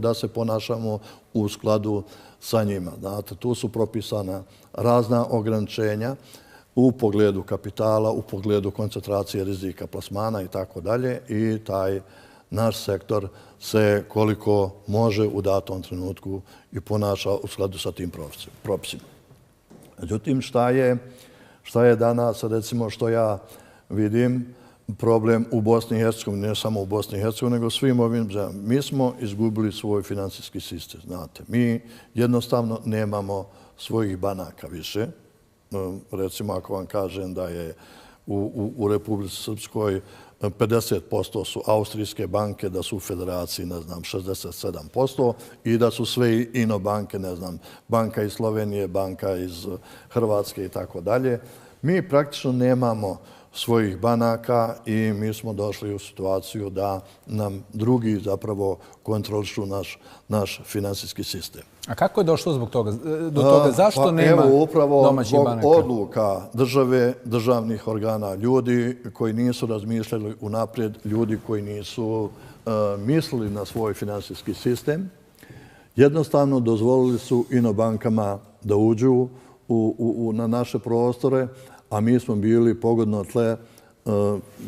da se ponašamo u skladu sa njima. Znate, tu su propisana razna ograničenja u pogledu kapitala, u pogledu koncentracije rizika plasmana i tako dalje i taj naš sektor se koliko može u datom trenutku i ponaša u skladu sa tim propisima. Međutim, šta je danas, recimo što ja vidim, problem u Bosni i Hercegovini, ne samo u Bosni i Hercegovini, nego svim ovim zemljama. Mi smo izgubili svoj finansijski sistem, znate. Mi jednostavno nemamo svojih banaka više. Recimo, ako vam kažem da je u Republici Srpskoj 50% su austrijske banke, da su u federaciji, ne znam, 67% i da su sve ino banke, ne znam, banka iz Slovenije, banka iz Hrvatske i tako dalje. Mi praktično nemamo svojih banaka i mi smo došli u situaciju da nam drugi zapravo kontrolišu naš finansijski sistem. A kako je došlo do toga? Zašto nema domaćih banaka? Evo upravo odluka države, državnih organa, ljudi koji nisu razmišljali unaprijed, ljudi koji nisu mislili na svoj finansijski sistem, jednostavno dozvolili su inobankama da uđu na naše prostore, a mi smo bili pogodno tle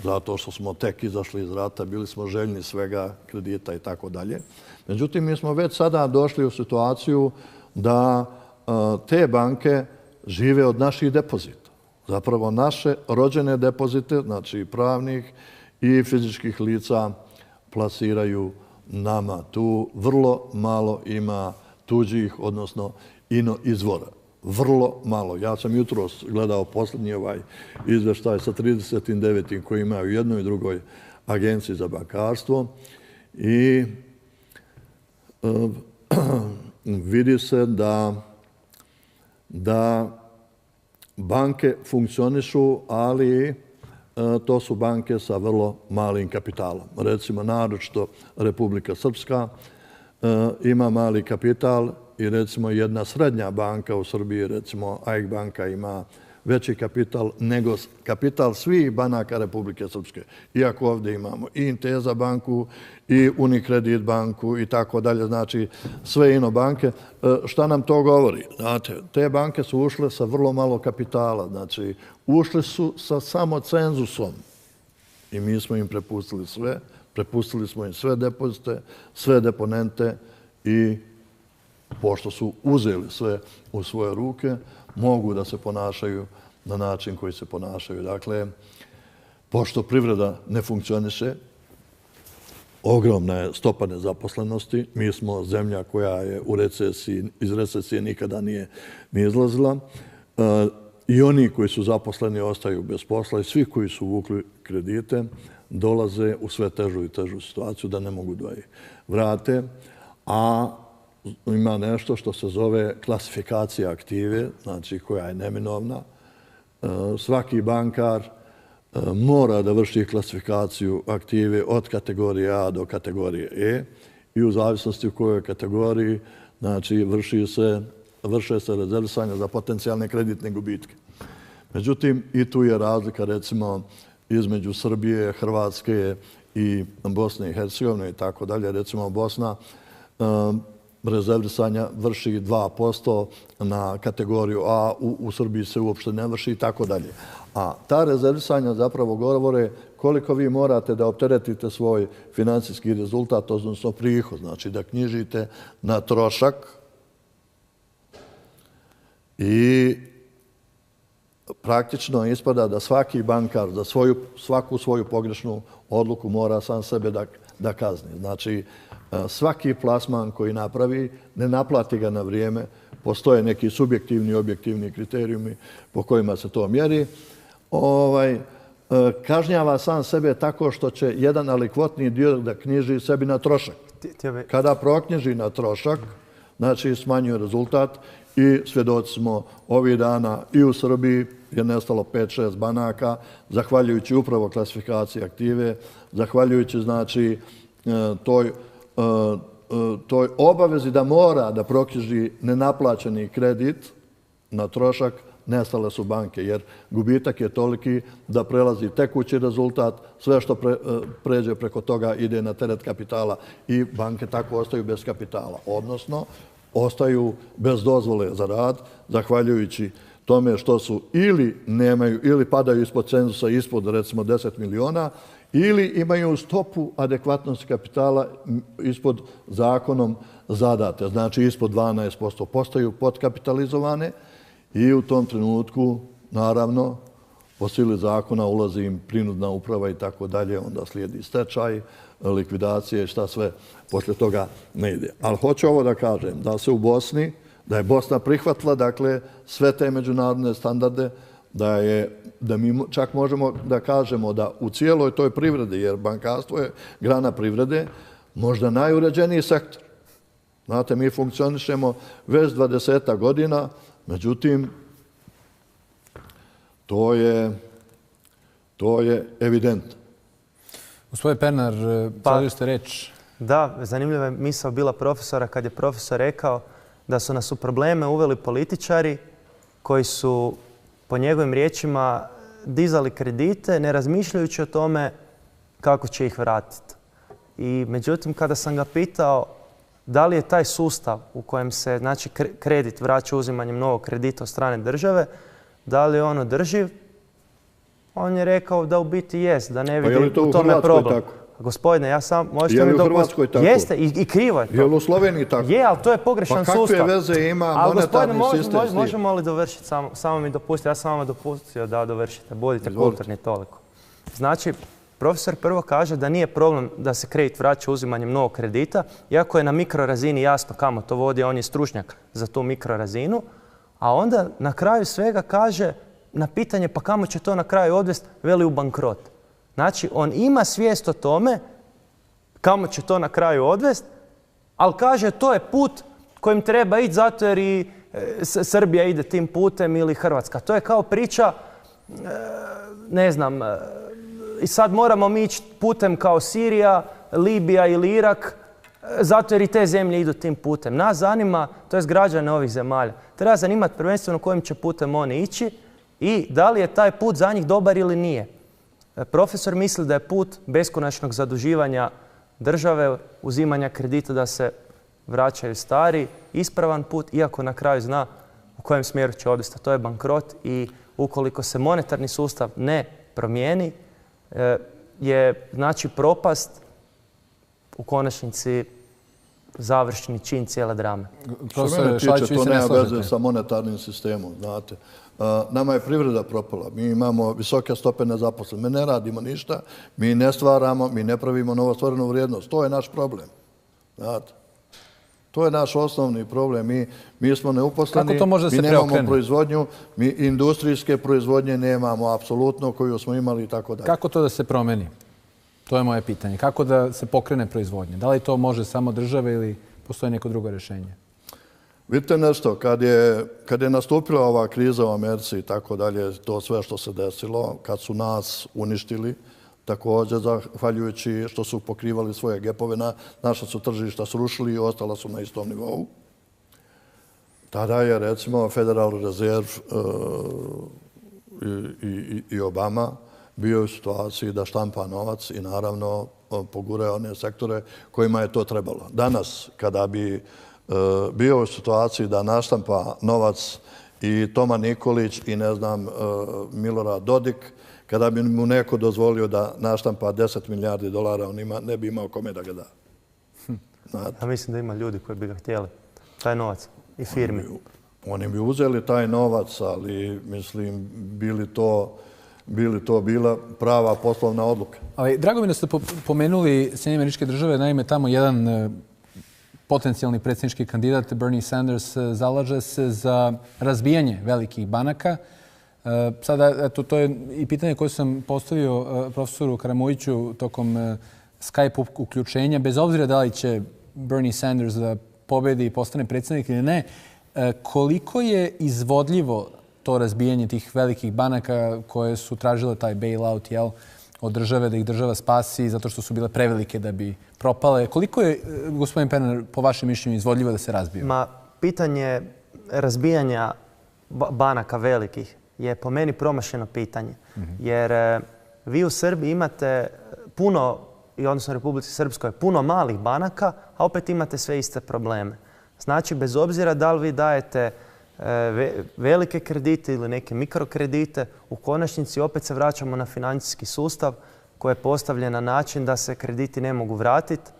zato što smo tek izašli iz rata, bili smo željni svega, kredita i tako dalje. Međutim, mi smo već sada došli u situaciju da te banke žive od naših depozita. Zapravo naše rođene depozite, znači pravnih i fizičkih lica, plasiraju nama. Tu vrlo malo ima tuđih, odnosno ino izvora. Vrlo malo. Ja sam jutros gledao posljednji izveštaj sa 39. koji imaju u jednoj i drugoj agenciji za bankarstvo i vidi se da banke funkcionišu, ali to su banke sa vrlo malim kapitalom. Recimo, naročito Republika Srpska ima mali kapital i recimo jedna srednja banka u Srbiji, recimo AIK banka, ima veći kapital nego kapital svih banaka Republike Srpske. Iako ovdje imamo i Inteza banku i Unikredit banku i tako dalje, znači sve ino banke. Šta nam to govori? Znate, te banke su ušle sa vrlo malo kapitala, znači ušle su sa samo cenzusom i mi smo im prepustili sve. Prepustili smo im sve depozite, sve deponente i pošto su uzeli sve u svoje ruke, mogu da se ponašaju na način koji se ponašaju. Dakle, pošto privreda ne funkcioniše, ogromna je stopa nezaposlenosti. Mi smo zemlja koja je u recesiji, iz recesije nikada nije izlazila. I oni koji su zaposleni ostaju bez posla i svi koji su vukli kredite dolaze u sve težu i težu situaciju da ne mogu da ih vrate. A ima nešto što se zove klasifikacija aktive, znači koja je neminovna. Svaki bankar mora da vrši klasifikaciju aktive od kategorije A do kategorije E i u zavisnosti u kojoj kategoriji, znači vrše se rezervisanja za potencijalne kreditne gubitke. Međutim, i tu je razlika recimo između Srbije, Hrvatske i Bosne i Hercegovine i tako dalje. Recimo Bosna rezervisanja vrši 2% na kategoriju A, u Srbiji se uopšte ne vrši i tako dalje. A ta rezervisanja zapravo govore koliko vi morate da opteretite svoj financijski rezultat, odnosno prihod, znači da knjižite na trošak i praktično ispada da svaki bankar za svaku svoju pogrešnu odluku mora sam sebe da kazni. Znači, svaki plasman koji napravi, ne naplati ga na vrijeme, postoje neki subjektivni i objektivni kriterijumi po kojima se to mjeri, kažnjava sam sebe tako što će jedan alikvotni dio da knjiži sebi na trošak. kada proknjiži na trošak, znači smanjuje rezultat i svjedoci smo ovih dana i u Srbiji je nestalo 5-6 banaka, zahvaljujući upravo klasifikaciji aktive, zahvaljujući znači toj obavezi da mora da proknjiži nenaplaćeni kredit na trošak, nestale su banke, jer gubitak je toliki da prelazi tekući rezultat, sve što pređe preko toga ide na teret kapitala i banke tako ostaju bez kapitala, odnosno ostaju bez dozvole za rad, zahvaljujući tome što su ili nemaju, ili padaju ispod cenzusa, ispod recimo 10 miliona, ili imaju stopu adekvatnosti kapitala ispod zakonom zadate, znači ispod 12%, postaju podkapitalizovane i u tom trenutku, naravno, po sili zakona ulazi im prinudna uprava i tako dalje, onda slijedi stečaj, likvidacije, šta sve poslije toga ne ide. Ali hoću ovo da kažem, da se u Bosni, da je Bosna prihvatila, dakle, sve te međunarodne standarde, da mi čak možemo da kažemo da u cijeloj toj privredi, jer bankarstvo je grana privrede, možda najuređeniji sektor. Znate, mi funkcionišemo već 20 godina, međutim, to je evidentno. Gospodin Pernar, zadali ste reč. Da, zanimljiva je misao bila profesora kad je profesor rekao da su nas u probleme uveli političari koji su, po njegovim riječima, dizali kredite ne razmišljajući o tome kako će ih vratiti. I međutim, kada sam ga pitao da li je taj sustav u kojem se znači, kredit vraća uzimanjem novog kredita od strane države, da li je on održiv, on je rekao da u biti jest, da ne vidi u tome problem. Tako? Gospodine, ja sam... Je li u Hrvatskoj tako? Jeste, i krivo je to. Je li u Sloveniji tako? Je, ali to je pogrešan sustav. Pa kakve veze ima monetarni sistem? Možemo li dovršiti? Samo mi dopustite, ja sam vama dopustio da dovršite. Budite kulturni toliko. Znači, profesor prvo kaže da nije problem da se kredit vraća uzimanjem novog kredita, iako je na mikrorazini jasno kamo to vodi, on je stručnjak za tu mikrorazinu, a onda na kraju svega kaže na pitanje pa kamo će to na kraju odvesti, veli u bankrot. Znači, on ima svijest o tome kamo će to na kraju odvesti, ali kaže to je put kojim treba ići zato jer i Srbija ide tim putem ili Hrvatska. To je kao priča, ne znam, i sad moramo mi ići putem kao Sirija, Libija ili Irak, zato jer i te zemlje idu tim putem. Nas zanima, to jest građane ovih zemalja, treba zanimati prvenstveno kojim će putem oni ići i da li je taj put za njih dobar ili nije. Profesor misli da je put beskonačnog zaduživanja države, uzimanja kredita da se vraćaju stari, ispravan put, iako na kraju zna u kojem smjeru će odvesti. To je bankrot i ukoliko se monetarni sustav ne promijeni, je znači propast u konačnici završni čin cijele drame. Što mene tiče, to nema veze sa monetarnim sistemom, znate. Nama je privreda propala, mi imamo visoke stope nezaposlenosti, mi ne radimo ništa, mi ne stvaramo, mi ne pravimo novostvorenu vrijednost. To je naš problem, znate. To je naš osnovni problem. Mi smo neuposleni, mi nemamo proizvodnju, mi industrijske proizvodnje nemamo apsolutno koju smo imali i tako dalje. Kako to da se promeni? To je moje pitanje. Kako da se pokrene proizvodnje? Da li to može samo države ili postoji neko drugo rješenje? Vidite nešto, kad je nastupila ova kriza u Americi i tako dalje, to sve što se desilo, kad su nas uništili, također, zahvaljujući što su pokrivali svoje gepove, naša su tržišta srušili i ostala su na istom nivou. Tada je, recimo, Federal Reserve i Obama bio u situaciji da štampa novac i naravno pogure one sektore kojima je to trebalo. Danas, kada bi bio u situaciji da naštampa novac i Toma Nikolić i, ne znam, Milorad Dodik, kada bi mu neko dozvolio da naštampa 10 milijardi dolara, on ne bi imao kome da ga da. Ja mislim da ima ljudi koji bi ga htjeli, taj novac i firmi. Oni bi uzeli taj novac, ali, mislim, bili to bila prava poslovna odluka. Ali, drago mi da ste pomenuli Sjedinjene Američke Države, naime tamo jedan potencijalni predsjednički kandidat Bernie Sanders zalaže se za razbijanje velikih banaka. Sada, eto, to je i pitanje koje sam postavio profesoru Karamojiću tokom Skype uključenja, bez obzira da li će Bernie Sanders da pobedi i postane predsjednik ili ne, koliko je izvodljivo to razbijanje tih velikih banaka koje su tražile taj bailout od države, da ih država spasi zato što su bile prevelike da bi propale. Koliko je, gospodin Pernar, po vašem mišljenju izvodljivo da se razbiju? Pitanje razbijanja banaka velikih je po meni promašeno pitanje. Jer vi u Srbiji imate puno, odnosno u Republici Srpskoj, puno malih banaka, a opet imate sve iste probleme. Znači, bez obzira da li vi dajete velike kredite ili neke mikrokredite, u konačnici opet se vraćamo na financijski sustav koji je postavljen na način da se krediti ne mogu vratiti,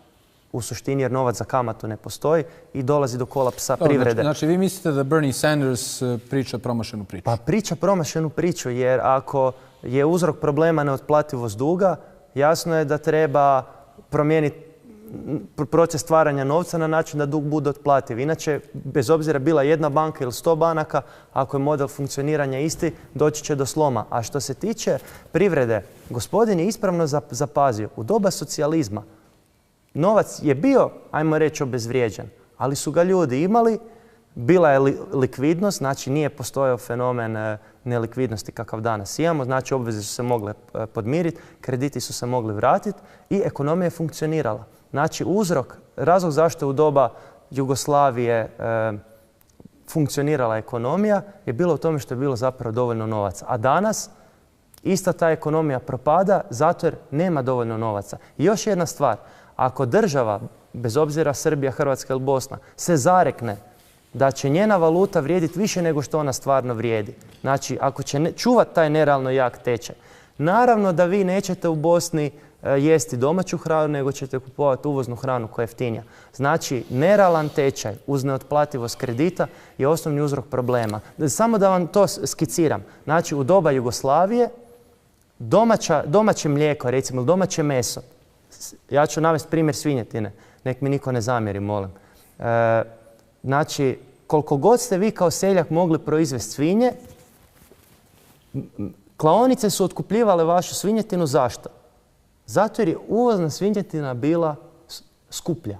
u suštini jer novac za kamatu ne postoji i dolazi do kolapsa privrede. Znači, vi mislite da Bernie Sanders priča promašenu priču? Pa priča promašenu priču jer ako je uzrok problema neotplativost duga, jasno je da treba promijeniti proces stvaranja novca na način da dug bude otplativ. Inače, bez obzira bila jedna banka ili 100 banaka, ako je model funkcioniranja isti, doći će do sloma. A što se tiče privrede, gospodin je ispravno zapazio. U doba socijalizma novac je bio, ajmo reći, obezvrijeđen, ali su ga ljudi imali, bila je likvidnost, znači nije postojao fenomen nelikvidnosti kakav danas imamo, znači obveze su se mogle podmiriti, krediti su se mogli vratiti i ekonomija je funkcionirala. Znači razlog zašto je u doba Jugoslavije funkcionirala ekonomija je bilo u tome što je bilo zapravo dovoljno novaca. A danas ista ta ekonomija propada zato jer nema dovoljno novaca. I još jedna stvar, ako država, bez obzira Srbija, Hrvatska ili Bosna, se zarekne da će njena valuta vrijediti više nego što ona stvarno vrijedi, znači ako će čuvati taj nerealno jak tečaj, naravno da vi nećete u Bosni jesti domaću hranu, nego ćete kupovati uvoznu hranu koja je jeftinija. Znači, nerealan tečaj uz neotplativost kredita je osnovni uzrok problema. Samo da vam to skiciram. Znači, u doba Jugoslavije domaće mlijeko, recimo domaće meso, ja ću navesti primjer svinjetine, nek mi niko ne zamjeri, molim. Znači, koliko god ste vi kao seljak mogli proizvesti svinje, klaonice su otkupljivale vašu svinjetinu. Zašto? Zato jer je uvozna svinjetina bila skuplja.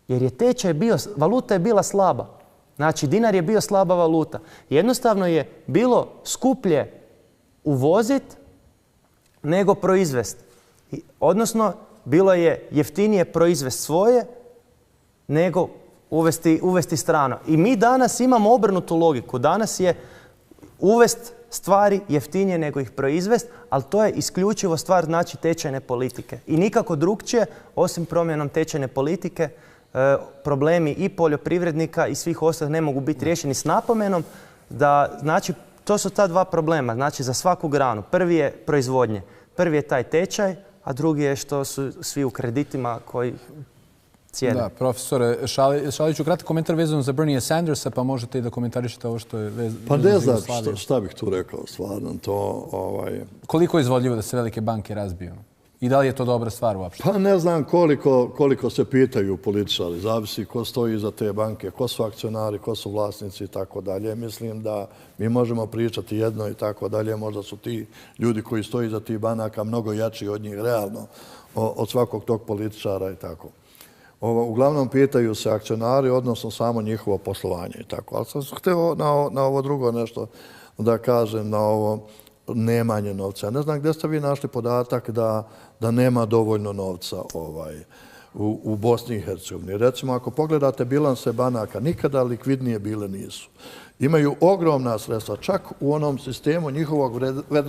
Jer je tečaj bio, valuta je bila slaba. Znači, dinar je bio slaba valuta. Jednostavno je bilo skuplje uvoziti nego proizvesti. Odnosno, bilo je jeftinije proizvesti svoje nego uvesti strano. I mi danas imamo obrnutu logiku. Danas je uvesti stvari jeftinije nego ih proizvesti, ali to je isključivo stvar znači tečajne politike. I nikako drugčije, osim promjenom tečajne politike, problemi i poljoprivrednika i svih ostalih ne mogu biti riješeni s napomenom da, znači, to su ta dva problema, znači za svaku granu. Prvi je proizvodnje, prvi je taj tečaj, a drugi je što su svi u kreditima koji cijene. Da, profesore Šaliću, kratak komentar vezano za Bernie Sandersa, pa možete i da komentarišete ovo što je vezano za Jugoslaviju. Pa ne znam šta bih tu rekao, stvarno. Koliko je izvodljivo da se velike banke razbiju? I da li je to dobra stvar uopšte? Pa ne znam koliko se pitaju političari. Zavisi ko stoji iza te banke, ko su akcionari, ko su vlasnici i tako dalje. Mislim da mi možemo pričati jedno i tako dalje. Možda su ti ljudi koji stoji iza tih banaka mnogo jači od njih realno, od svakog tog političara i tako. Uglavnom pitaju se akcionari, odnosno samo njihovo poslovanje i tako. Ali sam htio na ovo drugo nešto da kažem, na ovo nemanje novca. Ne znam gdje ste vi našli podatak da nema dovoljno novca u Bosni i Hercegovini. Recimo, ako pogledate bilanse banaka, nikada likvidnije bile nisu. Imaju ogromna sredstva, čak u onom sistemu njihovog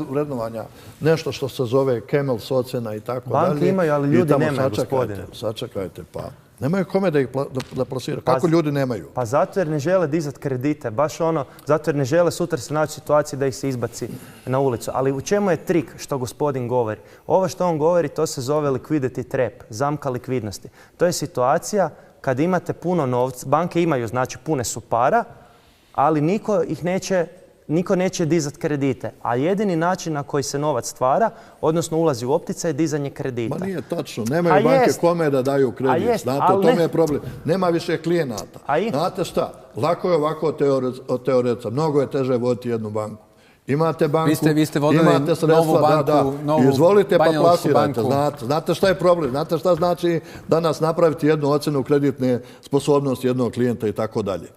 vrednovanja, nešto što se zove Kemels ocjena i tako dalje. Banke imaju, ali ljudi nemaju, gospodine. Sačekajte, pa nemaju kome da ih plasiraju. Kako ljudi nemaju? Pa zato jer ne žele dizati kredite, baš zato jer ne žele sutra se naći u situaciji da ih se izbaci na ulicu. Ali u čemu je trik što gospodin govori? Ovo što on govori, to se zove liquidity trap, zamka likvidnosti. To je situacija kad imate puno novca, banke imaju, znači pune su para, ali niko neće dizati kredite. A jedini način na koji se novac stvara, odnosno ulazi u opticaj, je dizanje kredita. Ma nije tačno. Nemaju banke kome da daju kredit. Znate, u tome je problem. Nema više klijenata. Znate šta? Lako je ovako teoretska. Mnogo je teže voditi jednu banku. imate banku, vi ste vodili imate sredstva, novu banku, novu izvolite pa Banjalučku plasirajte. banku. Znate šta je problem? Znate šta znači danas napraviti jednu ocjenu kreditne sposobnosti jednog klijenta i tako dalje.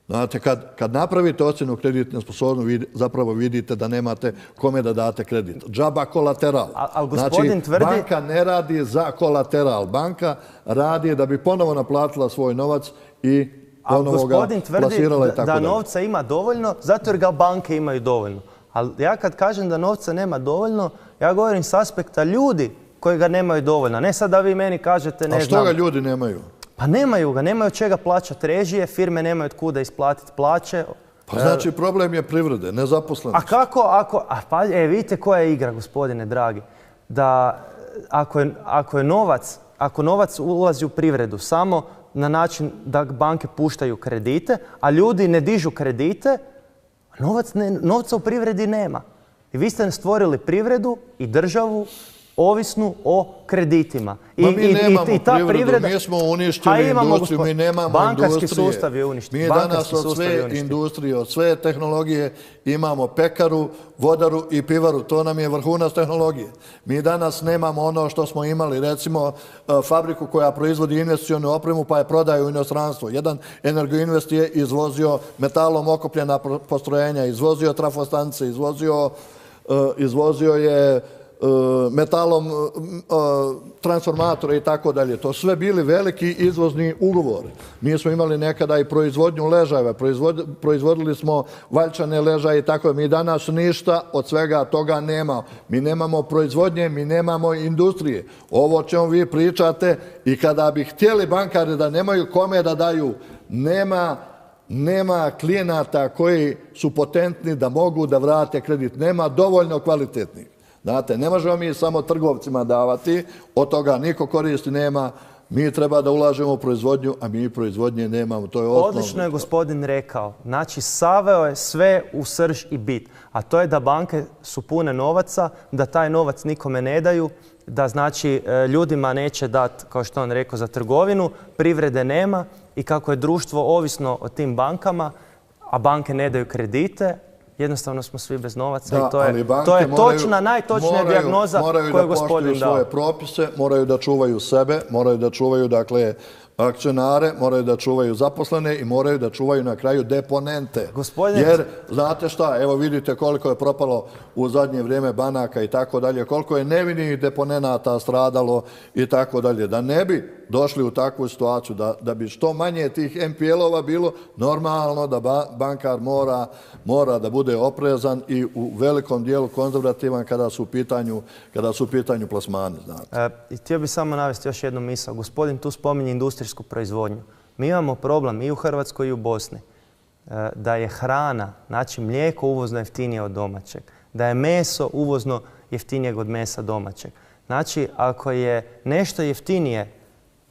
Znate, kad napravite ocjenu kreditne sposobnosti, zapravo vidite da nemate kome da date kredit. Džaba kolateral. Gospodin tvrdi... Banka ne radi za kolateral. Banka radi da bi ponovo naplatila svoj novac i ponovo ga plasirala i tako dalje. Da novca ima dovoljno, zato jer ga banke imaju dovoljno. Ali ja kad kažem da novca nema dovoljno, ja govorim s aspekta ljudi koji ga nemaju dovoljno. Ne sad da vi meni kažete, ne znam... A što ga ljudi nemaju? Pa nemaju ga, nemaju od čega plaćati režije, firme nemaju od kuda isplatiti plaće. Pa znači problem je privrede, nezaposlenost. A kako ako... Pa vidite koja je igra, gospodine dragi. Da ako novac ulazi u privredu samo na način da banke puštaju kredite, a ljudi ne dižu kredite, novca u privredi nema. I vi ste stvorili privredu i državu ovisnu o kreditima. Mi nemamo privredu, mi smo uništili industriju, mi nemamo bankarski sustav je uništen. Mi danas od sve industrije, od sve tehnologije imamo pekaru, vodaru i pivaru. To nam je vrhunac tehnologije. Mi danas nemamo ono što smo imali, recimo fabriku koja proizvodi investicionu opremu pa je prodaje u inostranstvo. Jedan Energoinvest je izvozio metalom okopljena postrojenja, izvozio trafostanice, izvozio je metalom transformatore i tako dalje. To sve bili veliki izvozni ugovori. Mi smo imali nekada i proizvodnju ležajeva, proizvodili smo valjčane ležaje i tako. Mi danas ništa od svega toga nema. Mi nemamo proizvodnje, mi nemamo industrije. Ovo o čemu vi pričate i kada bi htjeli bankari da nemaju kome da daju, nema klijenata koji su potentni da mogu da vrate kredit. Nema dovoljno kvalitetnih. Znate, ne možemo mi samo trgovcima davati, od toga niko koristi nema, mi treba da ulažemo u proizvodnju, a mi proizvodnje nemamo, to je osnovno. Odlično je gospodin rekao, znači saveo je sve u srž i bit, a to je da banke su pune novaca, da taj novac nikome ne daju, da znači ljudima neće dati, kao što on rekao, za trgovinu, privrede nema i kako je društvo ovisno o tim bankama, a banke ne daju kredite, jednostavno smo svi bez novaca i to je točna, najtočnija dijagnoza koju je gospodin dao. Moraju da poštuju svoje propise, moraju da čuvaju sebe, moraju da čuvaju dakle akcionare, moraju da čuvaju zaposlene i moraju da čuvaju na kraju deponente. Jer, znate šta, evo vidite koliko je propalo u zadnje vrijeme banaka i tako dalje, koliko je nevinih deponenata stradalo i tako dalje. Da ne bi došli u takvu situaciju, da bi što manje tih NPL-ova bilo, normalno da bankar mora da bude oprezan i u velikom dijelu konzervativan kada su u pitanju plasmani. Htio bih samo navesti još jednu misao. Gospodin tu spominje industrijsku proizvodnju. Mi imamo problem i u Hrvatskoj i u Bosni da je hrana, znači mlijeko uvozno jeftinije od domaćeg, da je meso uvozno jeftinijeg od mesa domaćeg. Znači, ako je nešto jeftinije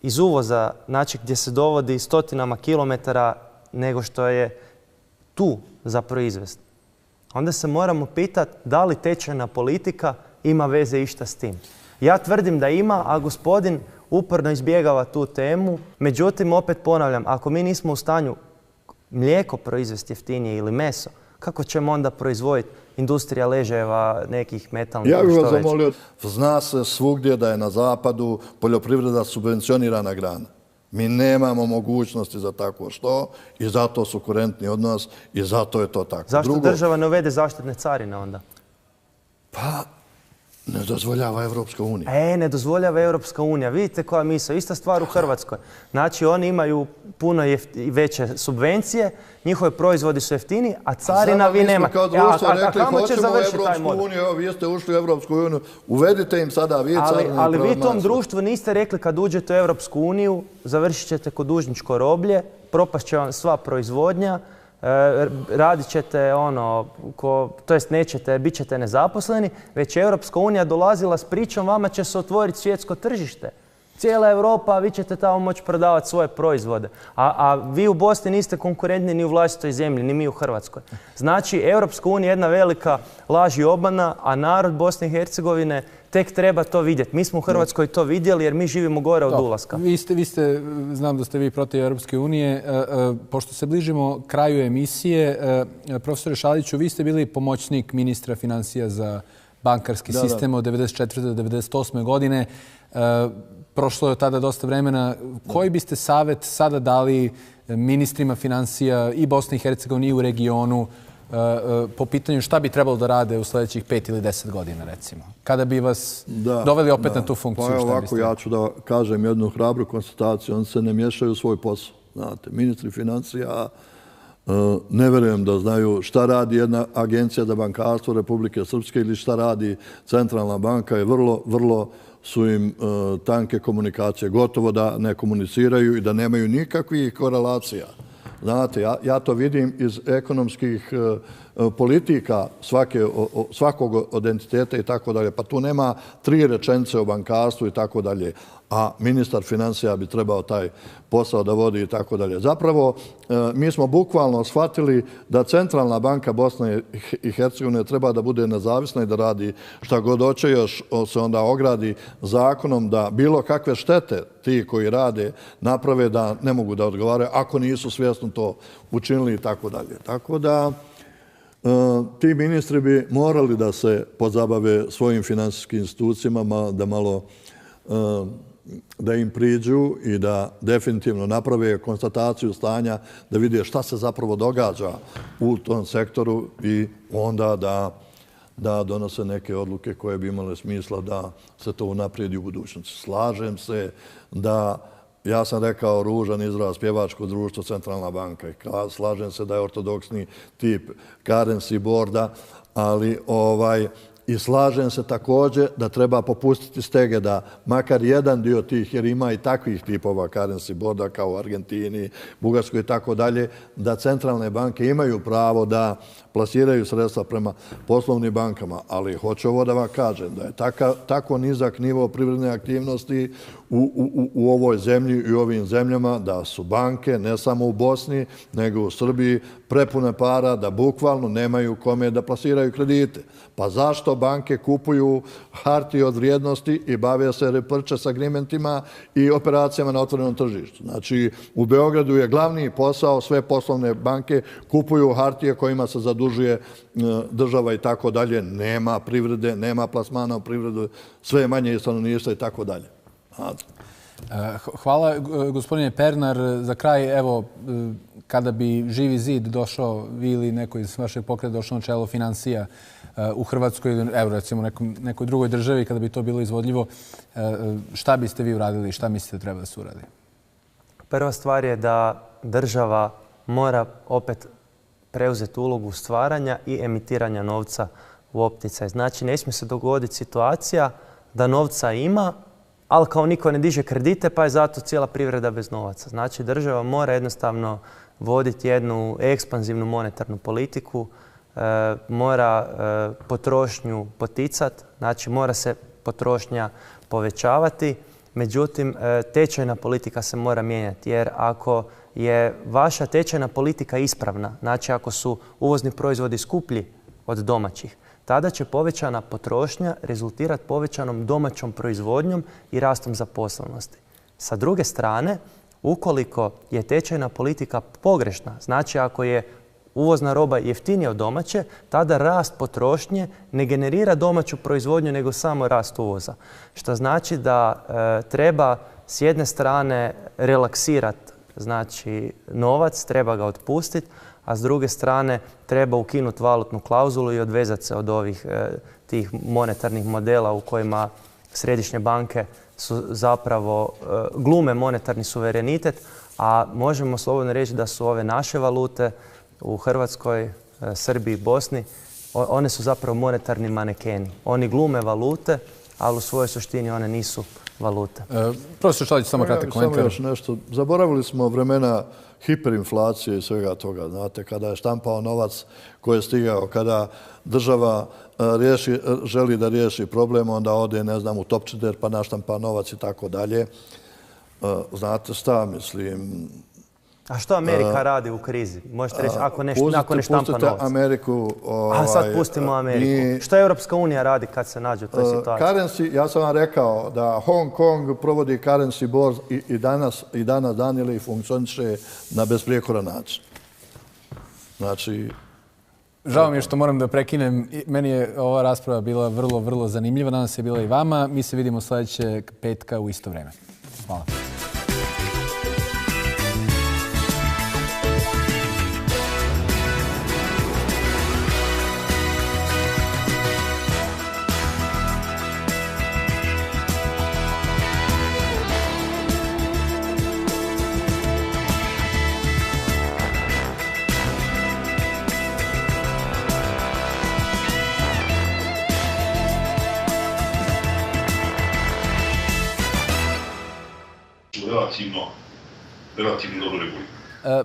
iz uvoza, znači gdje se dovodi stotinama kilometara nego što je tu za proizvest, onda se moramo pitati da li tečajna politika ima veze išta s tim. Ja tvrdim da ima, a gospodin uporno izbjegava tu temu. Međutim, opet ponavljam, ako mi nismo u stanju mlijeko proizvesti jeftinije ili meso, kako ćemo onda proizvoditi industrija ležajeva, nekih metalnih? Ja bih vas zamolio, zna se svugdje da je na zapadu poljoprivreda subvencionirana grana. Mi nemamo mogućnosti za takvo što i zato su konkurentni od nas i zato je to tako. Zašto država ne uvede zaštitne carine onda? Pa ne dozvoljava Evropska unija. Ne dozvoljava Evropska unija. Vidite koja misao. Ista stvar u Hrvatskoj. Znači oni imaju puno veće subvencije, njihovi proizvodi su jeftini, a carina vi nema. Kao društvo rekli, hoćemo Evropsku uniju, vi ste ušli u Evropsku uniju, uvedite im sada vi carinu. Ali vi tom društvu niste rekli kad uđete u Evropsku uniju, završit ćete kod dužničko roblje, propast će vam sva proizvodnja, radit ćete to jest nećete, bit ćete nezaposleni, već je Europska unija dolazila s pričom vama će se otvoriti svjetsko tržište. cijela Europa, vi ćete tamo moći prodavati svoje proizvode. A vi u Bosni niste konkurentni ni u vlastitoj zemlji, ni mi u Hrvatskoj. Znači, Europska unija je jedna velika laž i obmana, a narod Bosne i Hercegovine tek treba to vidjeti. Mi smo u Hrvatskoj to vidjeli jer mi živimo gore od ulaska. Vi ste, znam da ste vi protiv Europske unije. Pošto se bližimo kraju emisije, profesore Šaliću, vi ste bili pomoćnik ministra financija za bankarski sistem od 1994. do 1998. godine. Prošlo je od tada dosta vremena. Koji biste savjet sada dali ministrima financija i Bosne i Hercegovine i u regionu po pitanju šta bi trebalo da rade u sljedećih 5 ili 10 godina, recimo? Kada bi vas doveli opet na tu funkciju? Pa ovako, ja ću da kažem jednu hrabru konstataciju. Oni se ne miješaju u svoj posao. Znate, ministri financija ne verujem da znaju šta radi jedna agencija za bankarstvo Republike Srpske ili šta radi centralna banka. Vrlo su im tanke komunikacije. Gotovo da ne komuniciraju i da nemaju nikakvih korelacija. Znate, ja to vidim iz ekonomskih politika svakog od entiteta i tako dalje. Pa tu nema 3 rečenice o bankarstvu i tako dalje. A ministar financija bi trebao taj posao da vodi i tako dalje. Zapravo, mi smo bukvalno shvatili da centralna banka Bosne i Hercegovine treba da bude nezavisna i da radi šta god hoće, još se onda ogradi zakonom da bilo kakve štete ti koji rade naprave da ne mogu da odgovaraju ako nisu svjesno to učinili i tako dalje. Tako da ti ministri bi morali da se pozabave svojim finansijskim institucijama, da malo da im priđu i da definitivno naprave konstataciju stanja, da vide šta se zapravo događa u tom sektoru i onda da donose neke odluke koje bi imale smisla da se to unaprijedi u budućnosti. Slažem se da, ja sam rekao ružan izraz, pjevačko društvo Centralna banka. Slažem se da je ortodoksni tip currency boarda, ali i slažem se također da treba popustiti stege da makar jedan dio tih, jer ima i takvih tipova currency boarda kao u Argentini, Bugarskoj i tako dalje, da centralne banke imaju pravo da plasiraju sredstva prema poslovnim bankama. Ali hoću ovo da vam kažem, da je tako nizak nivo privredne aktivnosti u ovoj zemlji i u ovim zemljama, da su banke, ne samo u Bosni, nego u Srbiji, prepune para, da bukvalno nemaju kome da plasiraju kredite. Pa zašto banke kupuju hartije od vrijednosti i bave se repurchase agreementima i operacijama na otvorenom tržištu? Znači, u Beogradu je glavni posao, sve poslovne banke kupuju hartije kojima se zadužuje država i tako dalje. Nema privrede, nema plasmana u privredu, sve je manje stanovništva i tako dalje. Hvala, gospodine Pernar. Za kraj, evo, kada bi Živi zid došao, vi ili neko iz vašeg pokreta došao na čelo financija u Hrvatskoj ili, evo, recimo, nekoj drugoj državi, kada bi to bilo izvodljivo, šta biste vi uradili i šta mislite da treba da se uradi? Prva stvar je da država mora opet preuzeti ulogu stvaranja i emitiranja novca u opticaj. Znači, ne smije se dogoditi situacija da novca ima, ali kao niko ne diže kredite, pa je zato cijela privreda bez novaca. Znači, država mora jednostavno voditi jednu ekspanzivnu monetarnu politiku, mora potrošnju poticati, znači mora se potrošnja povećavati. Međutim, tečajna politika se mora mijenjati, jer ako je vaša tečajna politika ispravna, znači ako su uvozni proizvodi skuplji od domaćih, tada će povećana potrošnja rezultirati povećanom domaćom proizvodnjom i rastom zaposlenosti. Sa druge strane, ukoliko je tečajna politika pogrešna, znači ako je uvozna roba jeftinija od domaće, tada rast potrošnje ne generira domaću proizvodnju nego samo rast uvoza. Što znači da treba s jedne strane relaksirati, znači novac, treba ga otpustiti, a s druge strane treba ukinuti valutnu klauzulu i odvezati se od ovih tih monetarnih modela u kojima središnje banke su zapravo glume monetarni suverenitet, a možemo slobodno reći da su ove naše valute u Hrvatskoj, Srbiji i Bosni, one su zapravo monetarni manekeni. Oni glume valute, ali u svojoj suštini one nisu valute. Profesor Šalić, samo kratak komentar. Samo još nešto. Zaboravili smo vremena hiperinflacije i svega toga. Znate, kada je štampao novac koji je stigao, kada država želi da riješi problem, onda ode, ne znam, u Topčider pa naštampa novac i tako dalje. Znate šta, mislim... A što Amerika radi u krizi? Možete reći, ako ne štampa novac? Pustite Ameriku... A sad pustimo Ameriku. Što Europska unija radi kad se nađe u toj situaciji? Currency, ja sam vam rekao da Hong Kong provodi currency borz i danas dan ili funkcioniše na besprijekoran način. Znači... Žao mi je što moram da prekinem. Meni je ova rasprava bila vrlo, vrlo zanimljiva. Nadam se je bila i vama. Mi se vidimo sljedećeg petka u isto vrijeme. Hvala. relativno dobro regulirano.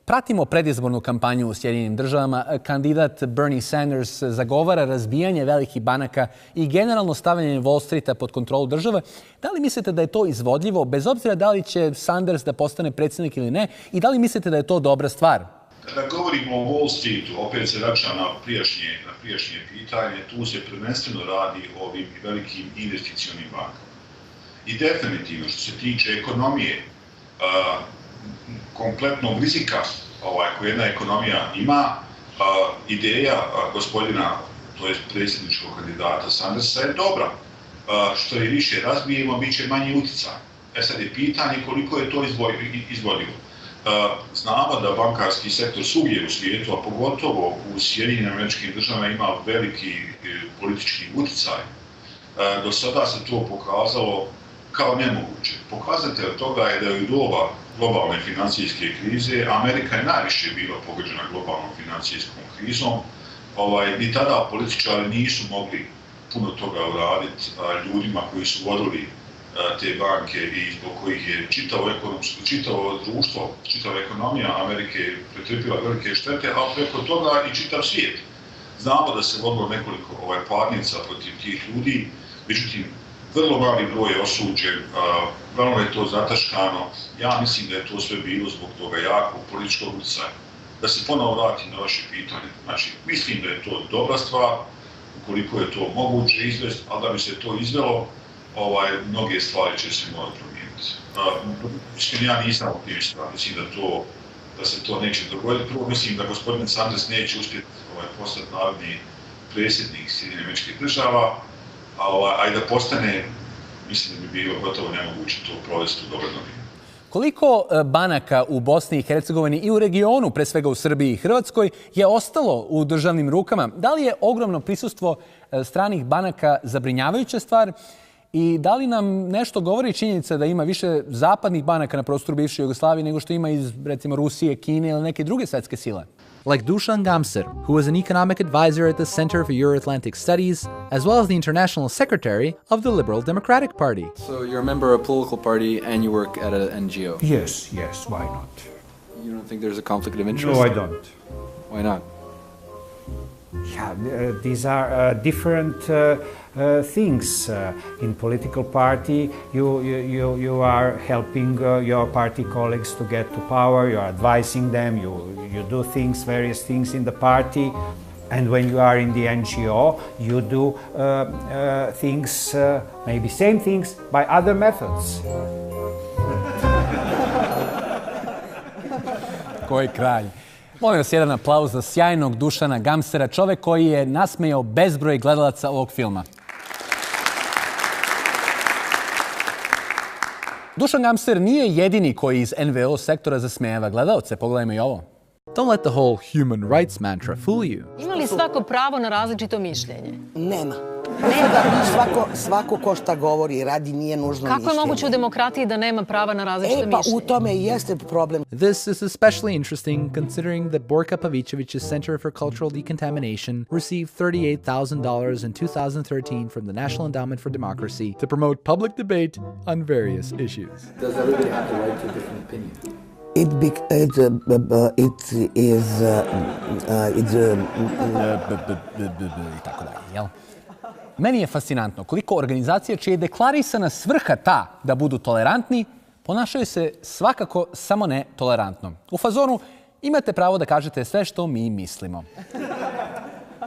Pratimo predizbornu kampanju u Sjedinjenim državama. Kandidat Bernie Sanders zagovara razbijanje velikih banaka i generalno stavljanje Wall Streeta pod kontrolu države. Da li mislite da je to izvodljivo, bez obzira da li će Sanders da postane predsjednik ili ne, i da li mislite da je to dobra stvar? Kada govorimo o Wall Streetu, opet se vraćam na prijašnje pitanje, tu se prvenstveno radi o ovim velikim investicionim bankama. I definitivno, što se tiče ekonomije, kompletnog rizika koju jedna ekonomija ima, ideja gospodina, to je predsjedničkog kandidata Sandersa, je dobra. Što je više razbijemo, bit će manji utjecaj. Sad je pitanje koliko je to izvodljivo. Znamo da bankarski sektor svugdje u svijetu, a pogotovo u Sjedinjenim Američkim Državama, ima veliki politički utjecaj. Do sada se to pokazalo kao nemoguće. Pokazatelj toga je da je u doba globalne financijske krize Amerika je najviše bila pogođena globalnom financijskom krizom. Ni tada političari nisu mogli puno toga uraditi ljudima koji su vodili te banke i zbog kojih je čitavo društvo, čitava ekonomija Amerike pretrpila velike štete, a preko toga i čitav svijet. Znamo da se vodilo nekoliko parnica protiv tih ljudi, međutim, vrlo mali broj je osuđen, vrlo je to zataškano. Ja mislim da je to sve bilo zbog toga jakog političkog utjecaja. Da se ponovo vratim na vaše pitanje. Znači, mislim da je to dobra stvar, ukoliko je to moguće izvesti, ali da bi se to izvelo, mnoge stvari će se morati promijeniti. Mislim, ja nisam optimista, mislim da se to neće dogoditi. Prvo mislim da gospodin Sanders neće uspjeti postati narodni predsjednik Sjedinjenih Američkih Država, a i da postane, mislim da bi bilo gotovo nemoguće to provesti u dogledno vrijeme. Koliko banaka u Bosni i Hercegovini i u regionu, pre svega u Srbiji i Hrvatskoj, je ostalo u državnim rukama? Da li je ogromno prisustvo stranih banaka zabrinjavajuća stvar i da li nam nešto govori činjenica da ima više zapadnih banaka na prostoru bivše Jugoslavije nego što ima iz, recimo, Rusije, Kine ili neke druge svjetske sile? Like Dušan Gamser, who was an economic advisor at the Center for Euro-Atlantic Studies, as well as the international secretary of the Liberal Democratic Party. So you're a member of a political party and you work at an NGO? Yes, why not? You don't think there's a conflict of interest? No, I don't. Why not? Yeah, these are different things. In political party, you are helping your party colleagues to get to power. You are advising them. You do various things in the party, and when you are in the NGO, you do things, maybe same things, by other methods. Koji kralj. Molim vas jedan aplauz za sjajnog Dušana Gamsera, čovjek koji je nasmejao bezbroj gledalaca ovog filma. Dušan Gamser nije jedini koji iz NVO sektora zasmejava gledalce. Pogledajmo i ovo. Don't let the whole human rights mantra fool you. Ima li svako pravo na različito mišljenje? Nema. Svako ko šta govori i radi nije nužno mišljenje. Kako je moguće u demokratiji da nema prava na različito mišljenje? U tome i jeste problem. This is especially interesting considering that Borka Pavicevic's Center for Cultural Decontamination received $38,000 in 2013 from the National Endowment for Democracy to promote public debate on various issues. Does everybody have the right to a different opinion? I tako dalje, jel? Meni je fascinantno koliko organizacije čija je deklarisana svrha ta da budu tolerantni, ponašaju se svakako samo ne tolerantno. U fazonu imate pravo da kažete sve što mi mislimo.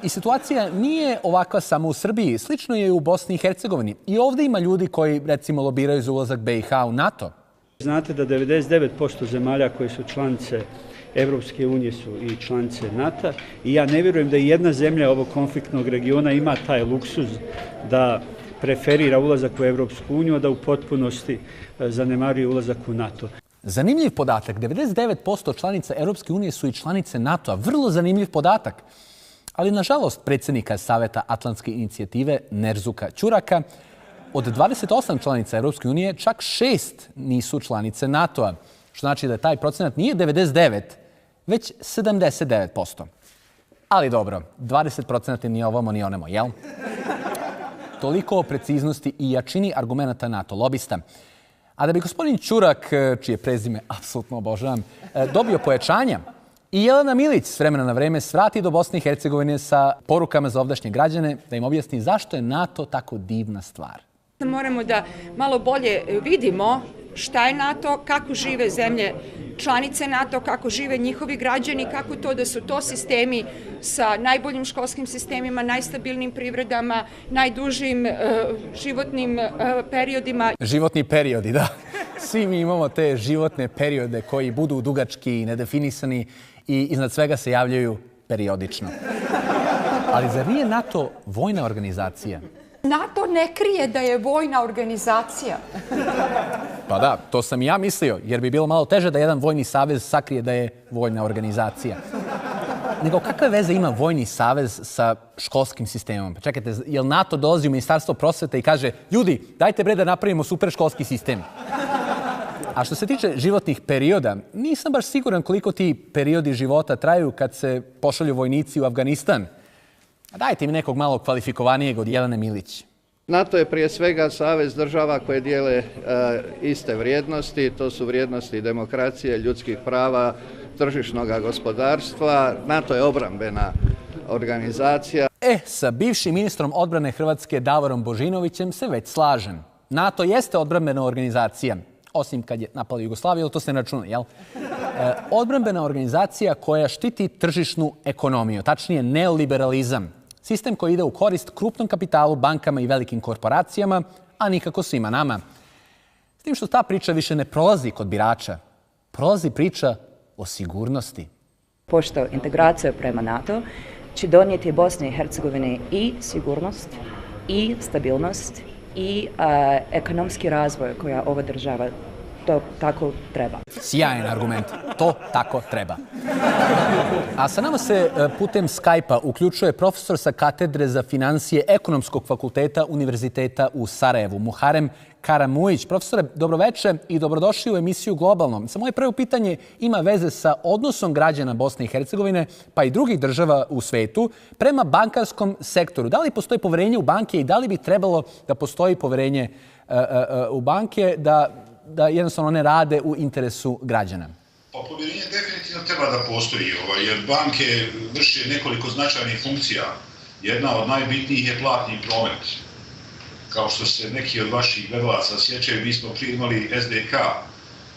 I situacija nije ovakva samo u Srbiji, slično je i u Bosni i Hercegovini. I ovdje ima ljudi koji, recimo, lobiraju za ulazak BiH u NATO. Znate da 99% zemalja koje su članice Evropske unije su i članice NATO i ja ne vjerujem da jedna zemlja ovog konfliktnog regiona ima taj luksuz da preferira ulazak u Evropsku uniju, a da u potpunosti zanemaruje ulazak u NATO. Zanimljiv podatak, 99% članica Europske unije su i članice NATO-a. Vrlo zanimljiv podatak. Ali, nažalost, predsjednika Saveta Atlantske inicijative Nerzuka Ćuraka, od 28 članica Europske unije, čak 6 nisu članice NATO-a. Što znači da taj procenat nije 99, već 79%. Ali dobro, 20% nije ovamo ni onemo, jel? Toliko o preciznosti i jačini argumenta NATO lobista. A da bi gospodin Ćurak, čije prezime apsolutno obožavam, dobio pojačanja, i Jelena Milić s vremena na vreme svrati do Bosne i Hercegovine sa porukama za ovdašnje građane da im objasni zašto je NATO tako divna stvar. Moramo da malo bolje vidimo šta je NATO, kako žive zemlje članice NATO, kako žive njihovi građani, kako to da su to sistemi sa najboljim školskim sistemima, najstabilnim privredama, najdužim životnim periodima. Životni periodi, da. Svi mi imamo te životne periode koji budu dugački i nedefinisani i iznad svega se javljaju periodično. Ali zar nije NATO vojna organizacija? NATO ne krije da je vojna organizacija. Pa da, to sam i ja mislio, jer bi bilo malo teže da jedan vojni savez sakrije da je vojna organizacija. Nego kakve veze ima vojni savez sa školskim sistemom? Pa čekajte, jel NATO dolazi u Ministarstvo prosvete i kaže ljudi, dajte bre da napravimo super školski sistem? A što se tiče životnih perioda, nisam baš siguran koliko ti periodi života traju kad se pošalju vojnici u Afganistan. Dajte mi nekog malo kvalifikovanijeg od Jelene Milić. NATO je prije svega savez država koje dijele iste vrijednosti, to su vrijednosti demokracije, ljudskih prava, tržišnog gospodarstva. NATO je obrambena organizacija. Sa bivšim ministrom odbrane Hrvatske Davorom Božinovićem se već slažem. NATO jeste odbrambena organizacija, osim kad je napala Jugoslaviju, ali to se ne računa, jel? Odbrambena organizacija koja štiti tržišnu ekonomiju, tačnije neoliberalizam. Sistem koji ide u korist krupnom kapitalu, bankama i velikim korporacijama, a nikako svima nama. S tim što ta priča više ne prolazi kod birača. Prolazi priča o sigurnosti. Pošto integracija prema NATO će donijeti Bosni i Hercegovini i sigurnost, i stabilnost, i ekonomski razvoj koja ova država to tako treba. Sjajan argument. To tako treba. A sa nama se putem Skype-a uključuje profesor sa katedre za financije Ekonomskog fakulteta Univerziteta u Sarajevu, Muharem Karamujić. Profesore, dobroveče i dobrodošli u emisiju Globalno. Sa moje prvo pitanje ima veze sa odnosom građana Bosne i Hercegovine, pa i drugih država u svetu, prema bankarskom sektoru. Da li postoji poverenje u banke i da li bi trebalo da postoji poverenje u banke da jednostavno ne rade u interesu građana? Pa povjerenje definitivno treba da postoji, jer banke vrše nekoliko značajnih funkcija. Jedna od najbitnijih je platni promet. Kao što se neki od vaših gledalaca sjećaju, mi smo prije imali SDK,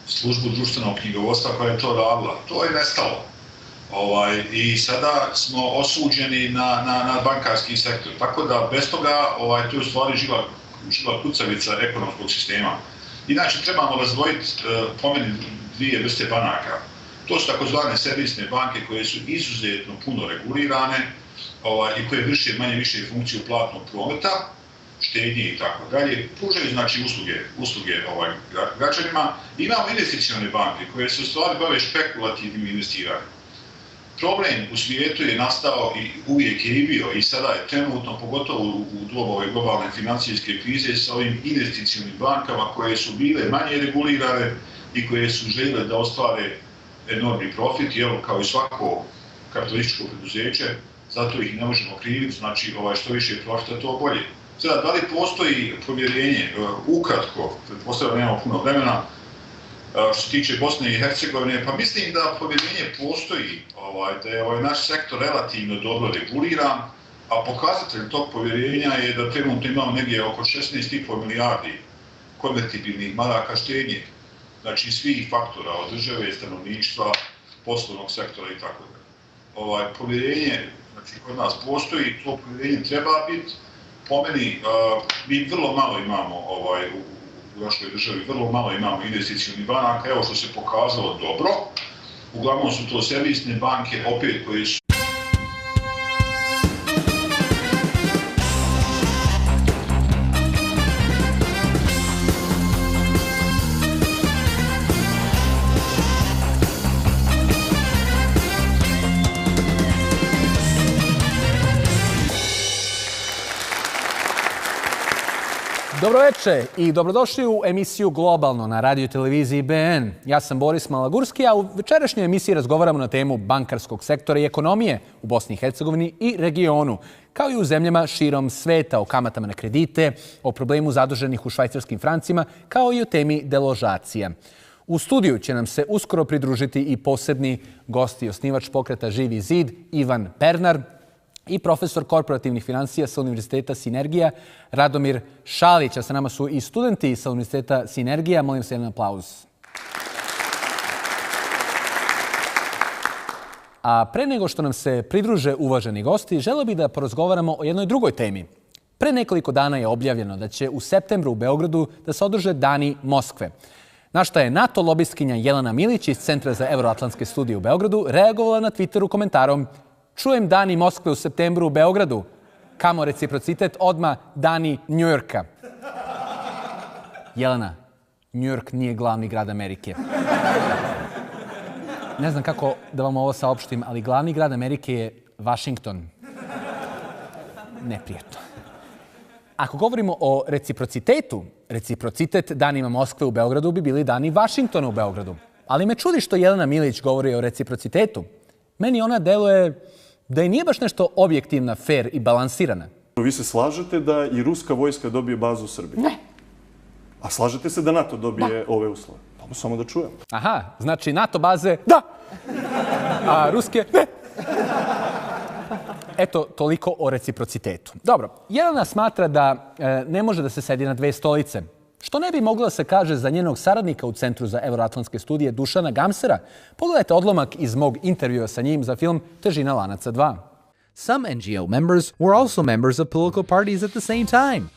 službu društvenog knjigovodstva koja je to radila. To je nestalo. I sada smo osuđeni na bankarski sektor. Tako da bez toga to je u stvari živa kucavica ekonomskog sistema. Inače, trebamo razdvojiti po meni dvije vrste banaka. To su takozvane servisne banke koje su izuzetno puno regulirane i koje vrše manje više funkciju platnog prometa, štednje i tako dalje. Pružaju znači usluge građanima. Imamo investicione banke koje se u stvari bave špekulativnim investiranjem. Problem u svijetu je nastao i uvijek je i bio i sada je trenutno, pogotovo u doba ove globalne financijske krize, sa ovim investicionim bankama koje su bile manje regulirane i koje su željele da ostvare enormni profit, kao i svako kapitalističko preduzeće, zato ih ne možemo kriviti, znači što više profita, to bolje. Sada, da li postoji povjerenje, ukratko, pretpostavljam nemamo puno vremena, što se tiče Bosne i Hercegovine, pa mislim da povjerenje postoji, da je naš sektor relativno dobro reguliran, a pokazatelj tog povjerenja je da trenutno imamo negdje oko 16,5 milijardi konvertibilnih maraka štednje, znači svih faktora od države, stanovništva, poslovnog sektora i tako da. Povjerenje, znači kod nas postoji, to povjerenje treba biti. Po meni, mi vrlo malo imamo u našoj državi, vrlo malo imamo investicionih banaka, evo što se pokazalo dobro. Uglavnom su to servisne banke, opet koje su... Dobroveče i dobrodošli u emisiju Globalno na radio televiziji BN. Ja sam Boris Malagurski, a u večerašnjoj emisiji razgovaramo na temu bankarskog sektora i ekonomije u Bosni i Hercegovini i regionu, kao i u zemljama širom sveta, o kamatama na kredite, o problemu zaduženih u švajcarskim francima, kao i o temi deložacija. U studiju će nam se uskoro pridružiti i posebni gosti, osnivač pokreta Živi zid Ivan Pernar i profesor korporativnih finansija sa Univerziteta Sinergija Radomir Šalić. A sa nama su i studenti sa Univerziteta Sinergija. Molim se jedan aplauz. A pre nego što nam se pridruže uvaženi gosti, želeo bih da porazgovaramo o jednoj drugoj temi. Pre nekoliko dana je objavljeno da će u septembru u Beogradu da se održe Dani Moskve. Na šta je NATO lobistkinja Jelena Milić iz Centra za euroatlantske studije u Beogradu reagovala na Twitteru komentarom: "Čujem Dani Moskve u septembru u Beogradu. Kamo reciprocitet, odmah Dani Njujorka." Jelena, Njujork nije glavni grad Amerike. Ne znam kako da vam ovo saopštim, ali glavni grad Amerike je Vašington. Neprijatno. Ako govorimo o reciprocitetu, reciprocitet danima Moskve u Beogradu bi bili dani Vašingtona u Beogradu. Ali me čudi što Jelena Milić govori o reciprocitetu. Meni ona deluje da i nije baš nešto objektivna, fair i balansirana. Vi se slažete da i ruska vojska dobije bazu u Srbiji? Ne. A slažete se da NATO dobije ove uslove? Samo da čujem. Aha, znači NATO baze da, a ruske ne. Eto, toliko o reciprocitetu. Dobro, Jelena smatra da ne može da se sedi na dve stolice. Što ne bi moglo da se kaže za njenog saradnika u Centru za euroatlantske studije Dušana Gamsera? Pogledajte odlomak iz mog intervjua sa njim za film Težina lanaca 2. Some NGO members were also members of political parties at the same time.